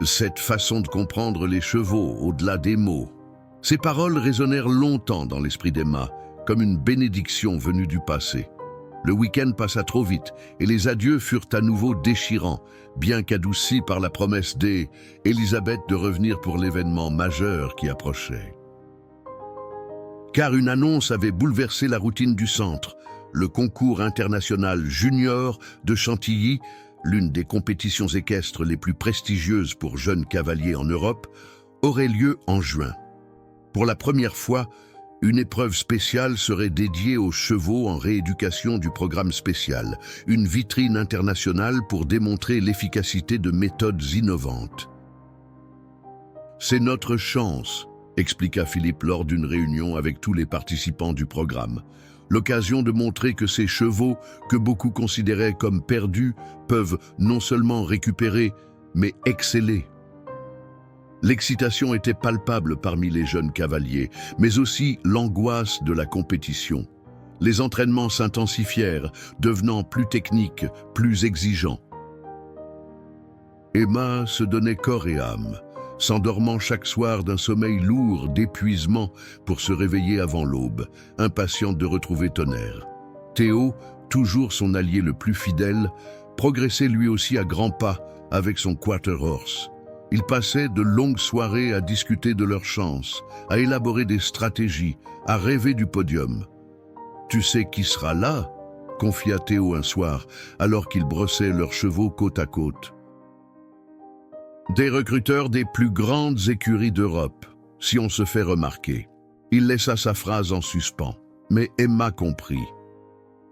Cette façon de comprendre les chevaux au-delà des mots. Ces paroles résonnèrent longtemps dans l'esprit d'Emma, comme une bénédiction venue du passé. Le week-end passa trop vite et les adieux furent à nouveau déchirants, bien qu'adoucis par la promesse d'Elisabeth de revenir pour l'événement majeur qui approchait. Car une annonce avait bouleversé la routine du centre. Le concours international junior de Chantilly, l'une des compétitions équestres les plus prestigieuses pour jeunes cavaliers en Europe, aurait lieu en juin. Pour la première fois, une épreuve spéciale serait dédiée aux chevaux en rééducation du programme spécial, une vitrine internationale pour démontrer l'efficacité de méthodes innovantes. C'est notre chance, expliqua Philippe lors d'une réunion avec tous les participants du programme. L'occasion de montrer que ces chevaux, que beaucoup considéraient comme perdus, peuvent non seulement récupérer, mais exceller. L'excitation était palpable parmi les jeunes cavaliers, mais aussi l'angoisse de la compétition. Les entraînements s'intensifièrent, devenant plus techniques, plus exigeants. Emma se donnait corps et âme, s'endormant chaque soir d'un sommeil lourd d'épuisement pour se réveiller avant l'aube, impatiente de retrouver Tonnerre. Théo, toujours son allié le plus fidèle, progressait lui aussi à grands pas avec son quarter horse. Ils passaient de longues soirées à discuter de leurs chances, à élaborer des stratégies, à rêver du podium. « Tu sais qui sera là ?» confia Théo un soir, alors qu'ils brossaient leurs chevaux côte à côte. « Des recruteurs des plus grandes écuries d'Europe, si on se fait remarquer. » Il laissa sa phrase en suspens, mais Emma comprit.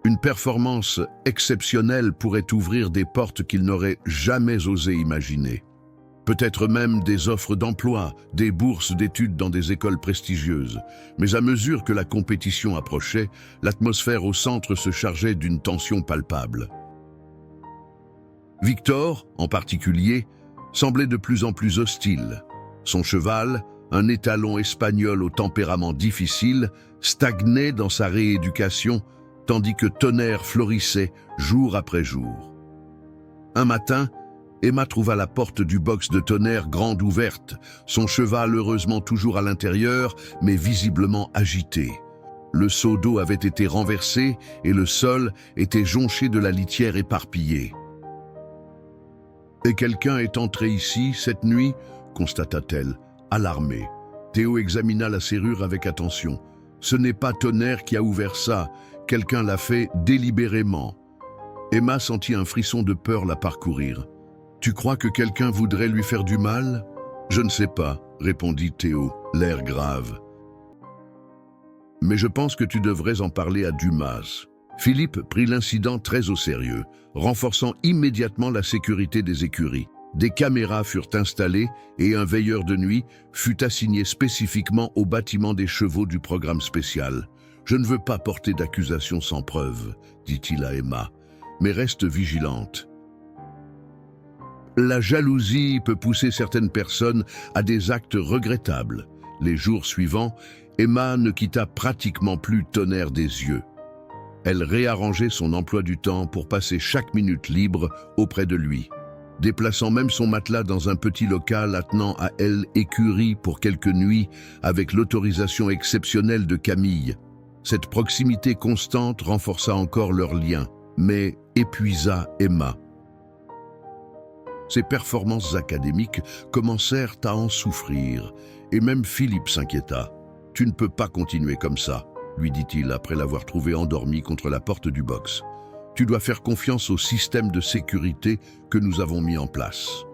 Une performance exceptionnelle pourrait ouvrir des portes qu'il n'aurait jamais osé imaginer. Peut-être même des offres d'emploi, des bourses d'études dans des écoles prestigieuses. Mais à mesure que la compétition approchait, l'atmosphère au centre se chargeait d'une tension palpable. Victor, en particulier, semblait de plus en plus hostile. Son cheval, un étalon espagnol au tempérament difficile, stagnait dans sa rééducation, tandis que Tonnerre florissait jour après jour. Un matin, Emma trouva la porte du box de Tonnerre grande ouverte, son cheval heureusement toujours à l'intérieur, mais visiblement agité. Le seau d'eau avait été renversé et le sol était jonché de la litière éparpillée. « Et quelqu'un est entré ici cette nuit ?» constata-t-elle, alarmée. Théo examina la serrure avec attention. « Ce n'est pas Tonnerre qui a ouvert ça, quelqu'un l'a fait délibérément. » Emma sentit un frisson de peur la parcourir. « Tu crois que quelqu'un voudrait lui faire du mal ?»« Je ne sais pas, » répondit Théo, l'air grave. « Mais je pense que tu devrais en parler à Dumas. » Philippe prit l'incident très au sérieux, renforçant immédiatement la sécurité des écuries. Des caméras furent installées et un veilleur de nuit fut assigné spécifiquement au bâtiment des chevaux du programme spécial. « Je ne veux pas porter d'accusation sans preuve, » dit-il à Emma, « mais reste vigilante. La jalousie peut pousser certaines personnes à des actes regrettables. » Les jours suivants, Emma ne quitta pratiquement plus Tonnerre des yeux. Elle réarrangeait son emploi du temps pour passer chaque minute libre auprès de lui, déplaçant même son matelas dans un petit local attenant à elle écurie pour quelques nuits avec l'autorisation exceptionnelle de Camille. Cette proximité constante renforça encore leur lien, mais épuisa Emma. Ses performances académiques commencèrent à en souffrir, et même Philippe s'inquiéta. « Tu ne peux pas continuer comme ça, » lui dit-il après l'avoir trouvée endormie contre la porte du box. « Tu dois faire confiance au système de sécurité que nous avons mis en place. »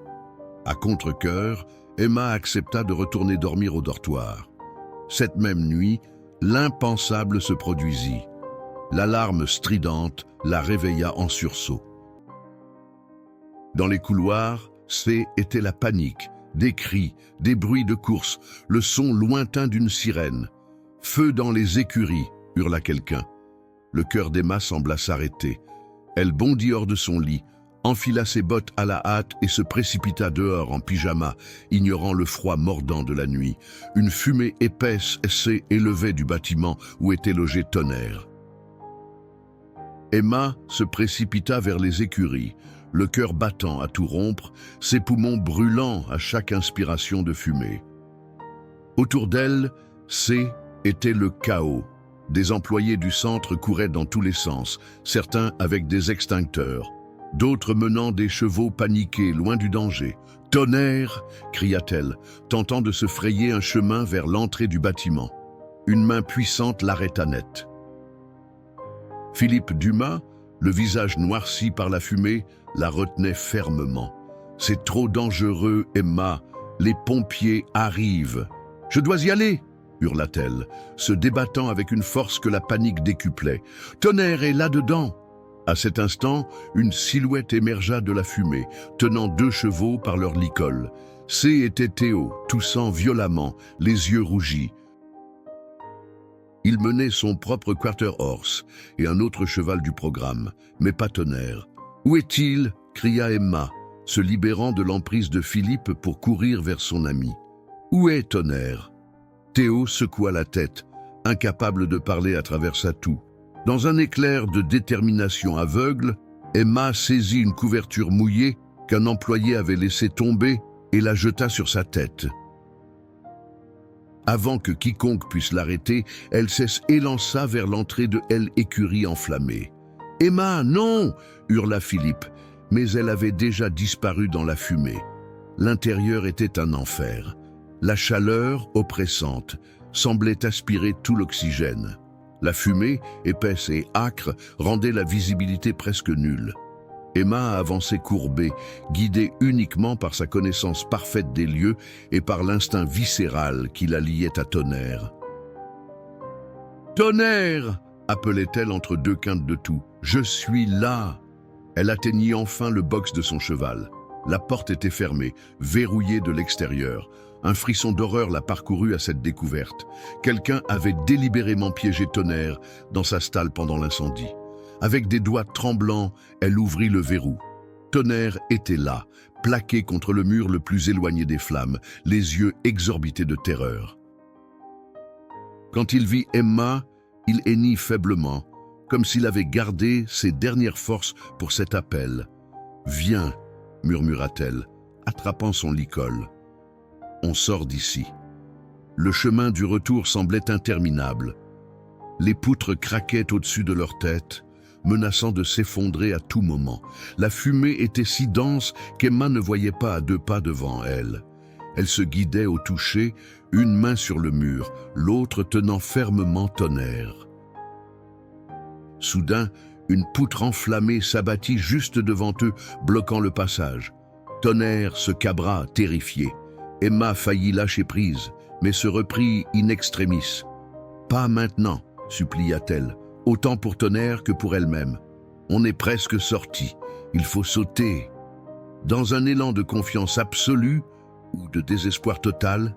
À contre-cœur, Emma accepta de retourner dormir au dortoir. Cette même nuit, l'impensable se produisit. L'alarme stridente la réveilla en sursaut. Dans les couloirs, était la panique, des cris, des bruits de course, le son lointain d'une sirène. « Feu dans les écuries !» hurla quelqu'un. Le cœur d'Emma sembla s'arrêter. Elle bondit hors de son lit, enfila ses bottes à la hâte et se précipita dehors en pyjama, ignorant le froid mordant de la nuit. Une fumée épaisse s'élevait du bâtiment où était logé Tonnerre. Emma se précipita vers les écuries. le cœur battant à tout rompre, ses poumons brûlant à chaque inspiration de fumée. Autour d'elle, était le chaos. Des employés du centre couraient dans tous les sens, certains avec des extincteurs, d'autres menant des chevaux paniqués loin du danger. « Tonnerre !» cria-t-elle, tentant de se frayer un chemin vers l'entrée du bâtiment. Une main puissante l'arrêta net. Philippe Dumas, le visage noirci par la fumée, la retenait fermement. « C'est trop dangereux, Emma. Les pompiers arrivent. »« Je dois y aller !» hurla-t-elle, se débattant avec une force que la panique décuplait. « Tonnerre est là-dedans !» À cet instant, une silhouette émergea de la fumée, tenant 2 chevaux par leur licol. Était Théo, toussant violemment, les yeux rougis. Il menait son propre quarter horse et un autre cheval du programme, mais pas Tonnerre. « Où est-il » cria Emma, se libérant de l'emprise de Philippe pour courir vers son ami. « Où est Tonnerre » Théo secoua la tête, incapable de parler à travers sa toux. Dans un éclair de détermination aveugle, Emma saisit une couverture mouillée qu'un employé avait laissée tomber et la jeta sur sa tête. Avant que quiconque puisse l'arrêter, elle s'élança vers l'entrée de l'écurie enflammée. « Emma, non !» hurla Philippe, mais elle avait déjà disparu dans la fumée. L'intérieur était un enfer. La chaleur, oppressante, semblait aspirer tout l'oxygène. La fumée, épaisse et âcre, rendait la visibilité presque nulle. Emma avançait courbée, guidée uniquement par sa connaissance parfaite des lieux et par l'instinct viscéral qui la liait à Tonnerre. « Tonnerre !» appelait-elle entre 2 quintes de toux. « Je suis là !» Elle atteignit enfin le box de son cheval. La porte était fermée, verrouillée de l'extérieur. Un frisson d'horreur la parcourut à cette découverte. Quelqu'un avait délibérément piégé Tonnerre dans sa stalle pendant l'incendie. Avec des doigts tremblants, elle ouvrit le verrou. Tonnerre était là, plaqué contre le mur le plus éloigné des flammes, les yeux exorbités de terreur. Quand il vit Emma, il hennit faiblement, comme s'il avait gardé ses dernières forces pour cet appel. « Viens !» murmura-t-elle, attrapant son licol. « On sort d'ici. » Le chemin du retour semblait interminable. Les poutres craquaient au-dessus de leur tête, menaçant de s'effondrer à tout moment. La fumée était si dense qu'Emma ne voyait pas à 2 pas devant elle. Elle se guidait au toucher, une main sur le mur, l'autre tenant fermement Tonnerre. Soudain, une poutre enflammée s'abattit juste devant eux, bloquant le passage. Tonnerre se cabra, terrifié. Emma faillit lâcher prise, mais se reprit in extremis. « Pas maintenant !» supplia-t-elle, autant pour Tonnerre que pour elle-même. « On est presque sorti, il faut sauter !» Dans un élan de confiance absolue, ou de désespoir total,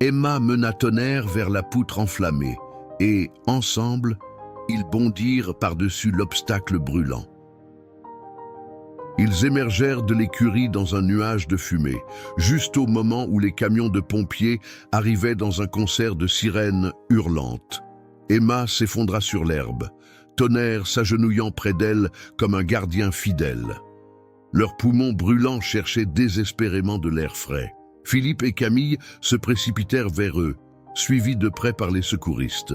Emma mena Tonnerre vers la poutre enflammée, et, ensemble, ils bondirent par-dessus l'obstacle brûlant. Ils émergèrent de l'écurie dans un nuage de fumée, juste au moment où les camions de pompiers arrivaient dans un concert de sirènes hurlantes. Emma s'effondra sur l'herbe, Tonnerre s'agenouillant près d'elle comme un gardien fidèle. Leurs poumons brûlants cherchaient désespérément de l'air frais. Philippe et Camille se précipitèrent vers eux, suivis de près par les secouristes.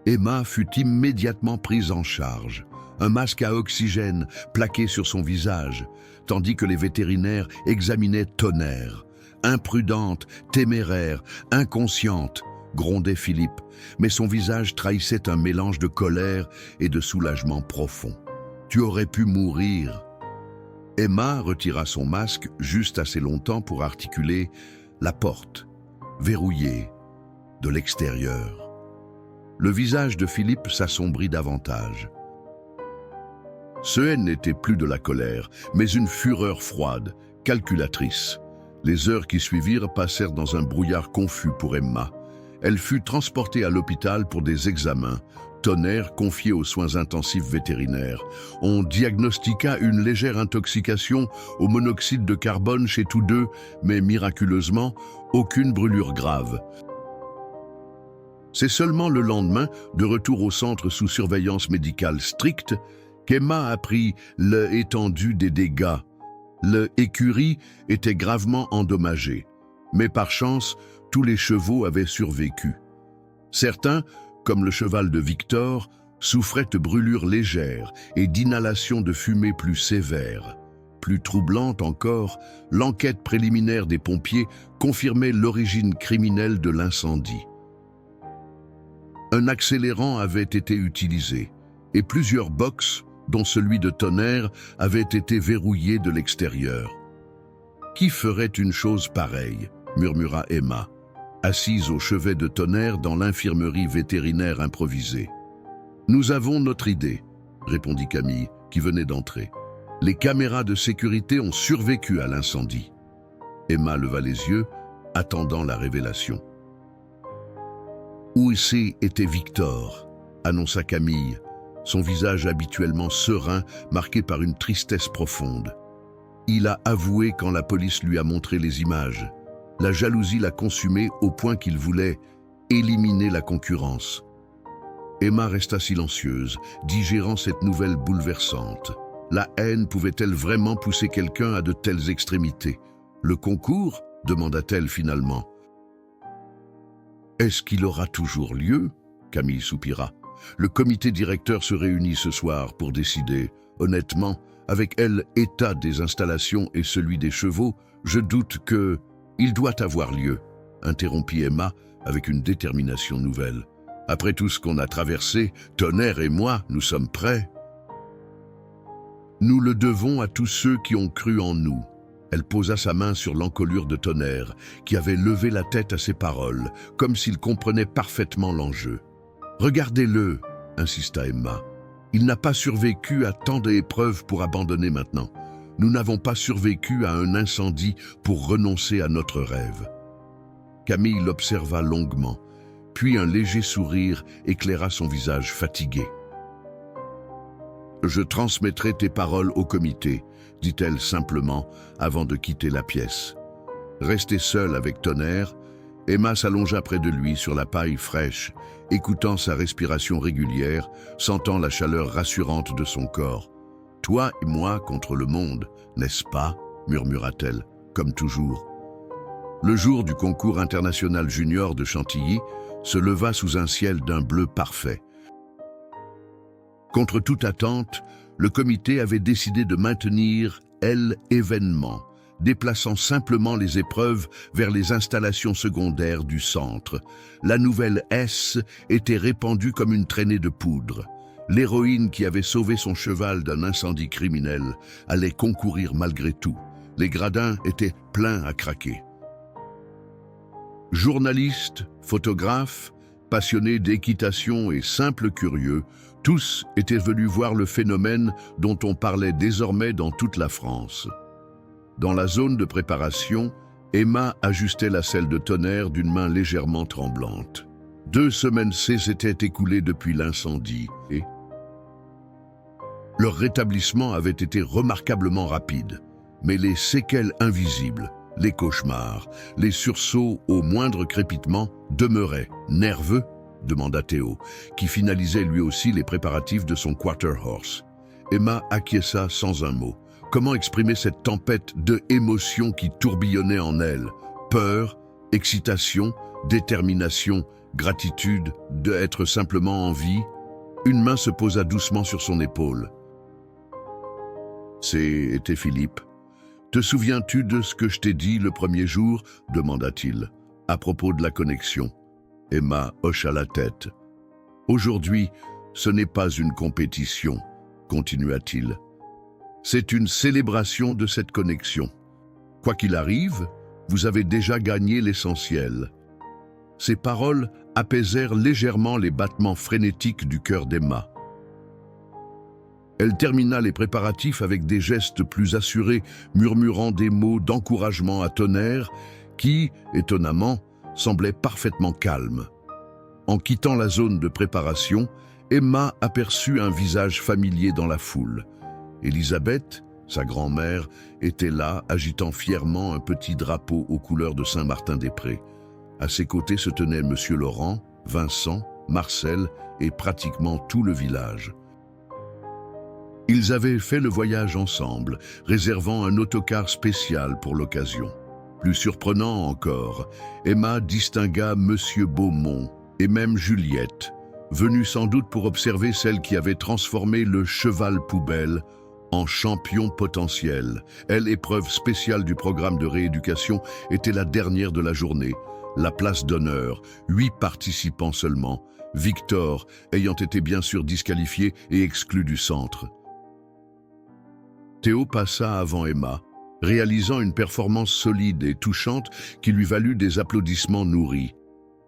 Emma fut immédiatement prise en charge, un masque à oxygène plaqué sur son visage, tandis que les vétérinaires examinaient Tonnerre. Imprudente, téméraire, inconsciente, grondait Philippe, mais son visage trahissait un mélange de colère et de soulagement profond. « Tu aurais pu mourir !» Emma retira son masque juste assez longtemps pour articuler « la porte, verrouillée, de l'extérieur ». Le visage de Philippe s'assombrit davantage. Ce haine n'était plus de la colère, mais une fureur froide, calculatrice. Les heures qui suivirent passèrent dans un brouillard confus pour Emma. Elle fut transportée à l'hôpital pour des examens. Tonnerre confié aux soins intensifs vétérinaires. On diagnostiqua une légère intoxication au monoxyde de carbone chez tous deux, mais miraculeusement, aucune brûlure grave. C'est seulement le lendemain, de retour au centre sous surveillance médicale stricte, qu'Emma apprit l'étendue des dégâts. L'écurie était gravement endommagée, mais par chance, tous les chevaux avaient survécu. Certains, comme le cheval de Victor, souffraient de brûlures légères et d'inhalations de fumée plus sévères. Plus troublante encore, l'enquête préliminaire des pompiers confirmait l'origine criminelle de l'incendie. Un accélérant avait été utilisé et plusieurs box, dont celui de Tonnerre, avaient été verrouillés de l'extérieur. « Qui ferait une chose pareille ?» murmura Emma, assise au chevet de Tonnerre dans l'infirmerie vétérinaire improvisée. « Nous avons notre idée, » répondit Camille, qui venait d'entrer. « Les caméras de sécurité ont survécu à l'incendie. » Emma leva les yeux, attendant la révélation. « Où était Victor ?» annonça Camille, son visage habituellement serein, marqué par une tristesse profonde. Il a avoué quand la police lui a montré les images. La jalousie l'a consumé au point qu'il voulait éliminer la concurrence. Emma resta silencieuse, digérant cette nouvelle bouleversante. La haine pouvait-elle vraiment pousser quelqu'un à de telles extrémités? Le concours? Demanda-t-elle finalement. Est-ce qu'il aura toujours lieu? Camille soupira. Le comité directeur se réunit ce soir pour décider. Honnêtement, avec l'état des installations et celui des chevaux, je doute que... Il doit avoir lieu, interrompit Emma avec une détermination nouvelle. Après tout ce qu'on a traversé, Tonnerre et moi, nous sommes prêts. Nous le devons à tous ceux qui ont cru en nous. Elle posa sa main sur l'encolure de Tonnerre, qui avait levé la tête à ses paroles, comme s'il comprenait parfaitement l'enjeu. « Regardez-le, » insista Emma. « Il n'a pas survécu à tant d'épreuves pour abandonner maintenant. Nous n'avons pas survécu à un incendie pour renoncer à notre rêve. » Camille l'observa longuement, puis un léger sourire éclaira son visage fatigué. « Je transmettrai tes paroles au comité, » dit-elle simplement avant de quitter la pièce. Restée seule avec Tonnerre, Emma s'allongea près de lui sur la paille fraîche, écoutant sa respiration régulière, sentant la chaleur rassurante de son corps. « Toi et moi contre le monde, n'est-ce pas ?» murmura-t-elle, comme toujours. Le jour du concours international junior de Chantilly se leva sous un ciel d'un bleu parfait. Contre toute attente, le comité avait décidé de maintenir l'événement, déplaçant simplement les épreuves vers les installations secondaires du centre. La nouvelle S était répandue comme une traînée de poudre. L'héroïne qui avait sauvé son cheval d'un incendie criminel allait concourir malgré tout. Les gradins étaient pleins à craquer. Journalistes, photographes, passionnés d'équitation et simples curieux, tous étaient venus voir le phénomène dont on parlait désormais dans toute la France. Dans la zone de préparation, Emma ajustait la selle de Tonnerre d'une main légèrement tremblante. 2 semaines s'étaient écoulées depuis l'incendie et leur rétablissement avait été remarquablement rapide. Mais les séquelles invisibles, les cauchemars, les sursauts au moindre crépitement demeuraient. Nerveux? Demanda Théo, qui finalisait lui aussi les préparatifs de son quarter horse. Emma acquiesça sans un mot. Comment exprimer cette tempête d'émotions qui tourbillonnait en elle? Peur, excitation, détermination, gratitude, d'être simplement en vie? Une main se posa doucement sur son épaule. C'était Philippe. Te souviens-tu de ce que je t'ai dit le premier jour? Demanda-t-il, à propos de la connexion. Emma hocha la tête. Aujourd'hui, ce n'est pas une compétition, continua-t-il. C'est une célébration de cette connexion. Quoi qu'il arrive, vous avez déjà gagné l'essentiel. Ces paroles apaisèrent légèrement les battements frénétiques du cœur d'Emma. Elle termina les préparatifs avec des gestes plus assurés, murmurant des mots d'encouragement à Tonnerre, qui, étonnamment, semblait parfaitement calme. En quittant la zone de préparation, Emma aperçut un visage familier dans la foule. Élisabeth, sa grand-mère, était là, agitant fièrement un petit drapeau aux couleurs de Saint-Martin-des-Prés. À ses côtés se tenaient Monsieur Laurent, Vincent, Marcel et pratiquement tout le village. Ils avaient fait le voyage ensemble, réservant un autocar spécial pour l'occasion. Plus surprenant encore, Emma distingua Monsieur Beaumont et même Juliette, venue sans doute pour observer celle qui avait transformé le cheval poubelle en champion potentiel. Elle, épreuve spéciale du programme de rééducation, était la dernière de la journée. La place d'honneur, 8 participants seulement, Victor ayant été bien sûr disqualifié et exclu du centre. Théo passa avant Emma, réalisant une performance solide et touchante qui lui valut des applaudissements nourris.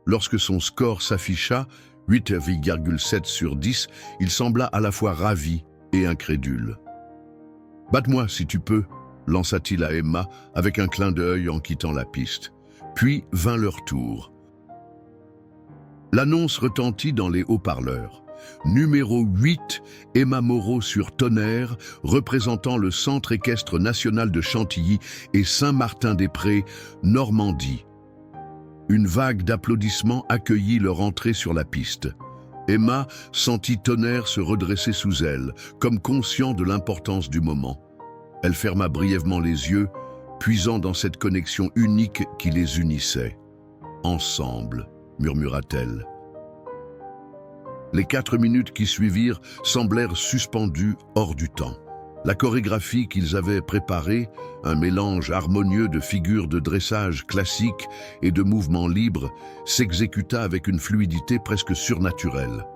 Lorsque son score s'afficha, 8,7 sur 10, il sembla à la fois ravi et incrédule. « Batte-moi si tu peux », lança-t-il à Emma avec un clin d'œil en quittant la piste. Puis vint leur tour. L'annonce retentit dans les haut-parleurs. Numéro 8, Emma Moreau sur Tonnerre, représentant le Centre équestre national de Chantilly et Saint-Martin-des-Prés, Normandie. Une vague d'applaudissements accueillit leur entrée sur la piste. Emma sentit Tonnerre se redresser sous elle, comme conscient de l'importance du moment. Elle ferma brièvement les yeux, puisant dans cette connexion unique qui les unissait. « Ensemble », murmura-t-elle. Les 4 minutes qui suivirent semblèrent suspendues hors du temps. La chorégraphie qu'ils avaient préparée, un mélange harmonieux de figures de dressage classiques et de mouvements libres, s'exécuta avec une fluidité presque surnaturelle.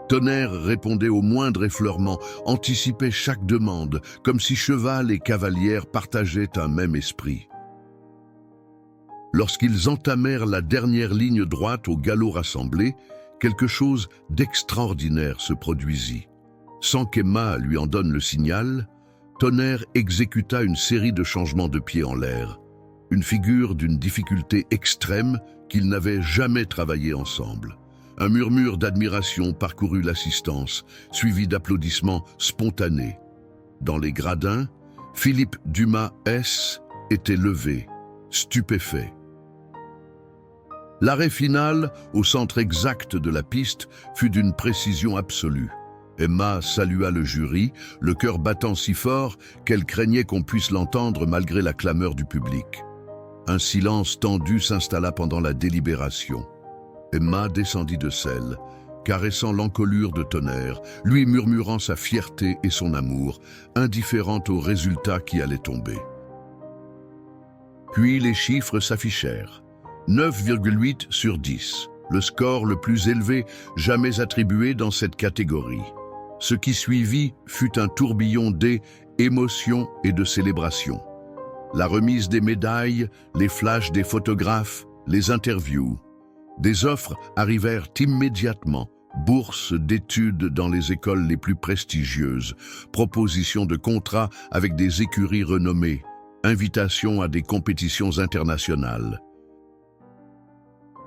Tonnerre répondait au moindre effleurement, anticipait chaque demande, comme si cheval et cavalière partageaient un même esprit. Lorsqu'ils entamèrent la dernière ligne droite au galop rassemblé, quelque chose d'extraordinaire se produisit. Sans qu'Emma lui en donne le signal, Tonnerre exécuta une série de changements de pied en l'air, une figure d'une difficulté extrême qu'ils n'avaient jamais travaillé ensemble. Un murmure d'admiration parcourut l'assistance, suivi d'applaudissements spontanés. Dans les gradins, Philippe Dumas S. était levé, stupéfait. L'arrêt final, au centre exact de la piste, fut d'une précision absolue. Emma salua le jury, le cœur battant si fort qu'elle craignait qu'on puisse l'entendre malgré la clameur du public. Un silence tendu s'installa pendant la délibération. Emma descendit de selle, caressant l'encolure de Tonnerre, lui murmurant sa fierté et son amour, indifférente au résultat qui allait tomber. Puis les chiffres s'affichèrent. 9,8 sur 10, le score le plus élevé jamais attribué dans cette catégorie. Ce qui suivit fut un tourbillon d'émotions et de célébrations. La remise des médailles, les flashs des photographes, les interviews. Des offres arrivèrent immédiatement. Bourses d'études dans les écoles les plus prestigieuses, propositions de contrats avec des écuries renommées, invitations à des compétitions internationales.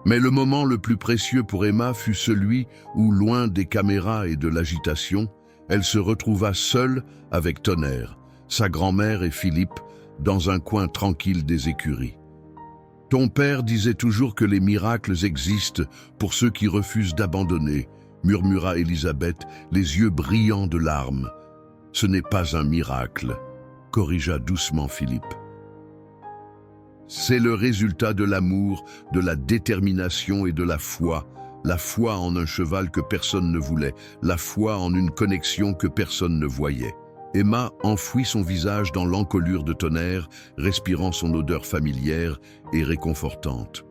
Mais le moment le plus précieux pour Emma fut celui où, loin des caméras et de l'agitation, elle se retrouva seule avec Tonnerre, sa grand-mère et Philippe, dans un coin tranquille des écuries. « Ton père disait toujours que les miracles existent pour ceux qui refusent d'abandonner », murmura Elisabeth, les yeux brillants de larmes. « Ce n'est pas un miracle », corrigea doucement Philippe. C'est le résultat de l'amour, de la détermination et de la foi en un cheval que personne ne voulait, la foi en une connexion que personne ne voyait. Emma enfouit son visage dans l'encolure de Tonnerre, respirant son odeur familière et réconfortante.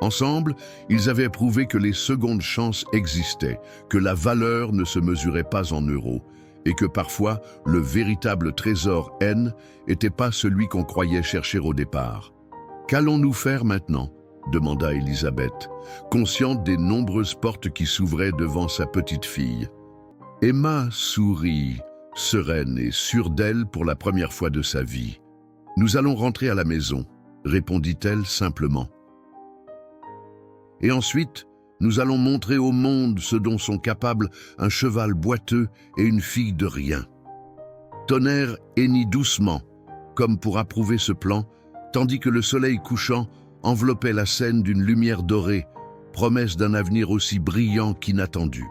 Ensemble, ils avaient prouvé que les secondes chances existaient, que la valeur ne se mesurait pas en euros, et que parfois, le véritable trésor N n'était pas celui qu'on croyait chercher au départ. « Qu'allons-nous faire maintenant ?» demanda Elisabeth, consciente des nombreuses portes qui s'ouvraient devant sa petite fille. Emma sourit, sereine et sûre d'elle pour la première fois de sa vie. « Nous allons rentrer à la maison », répondit-elle simplement. « Et ensuite, nous allons montrer au monde ce dont sont capables un cheval boiteux et une fille de rien. » Tonnerre hennit doucement, comme pour approuver ce plan, tandis que le soleil couchant enveloppait la scène d'une lumière dorée, promesse d'un avenir aussi brillant qu'inattendu.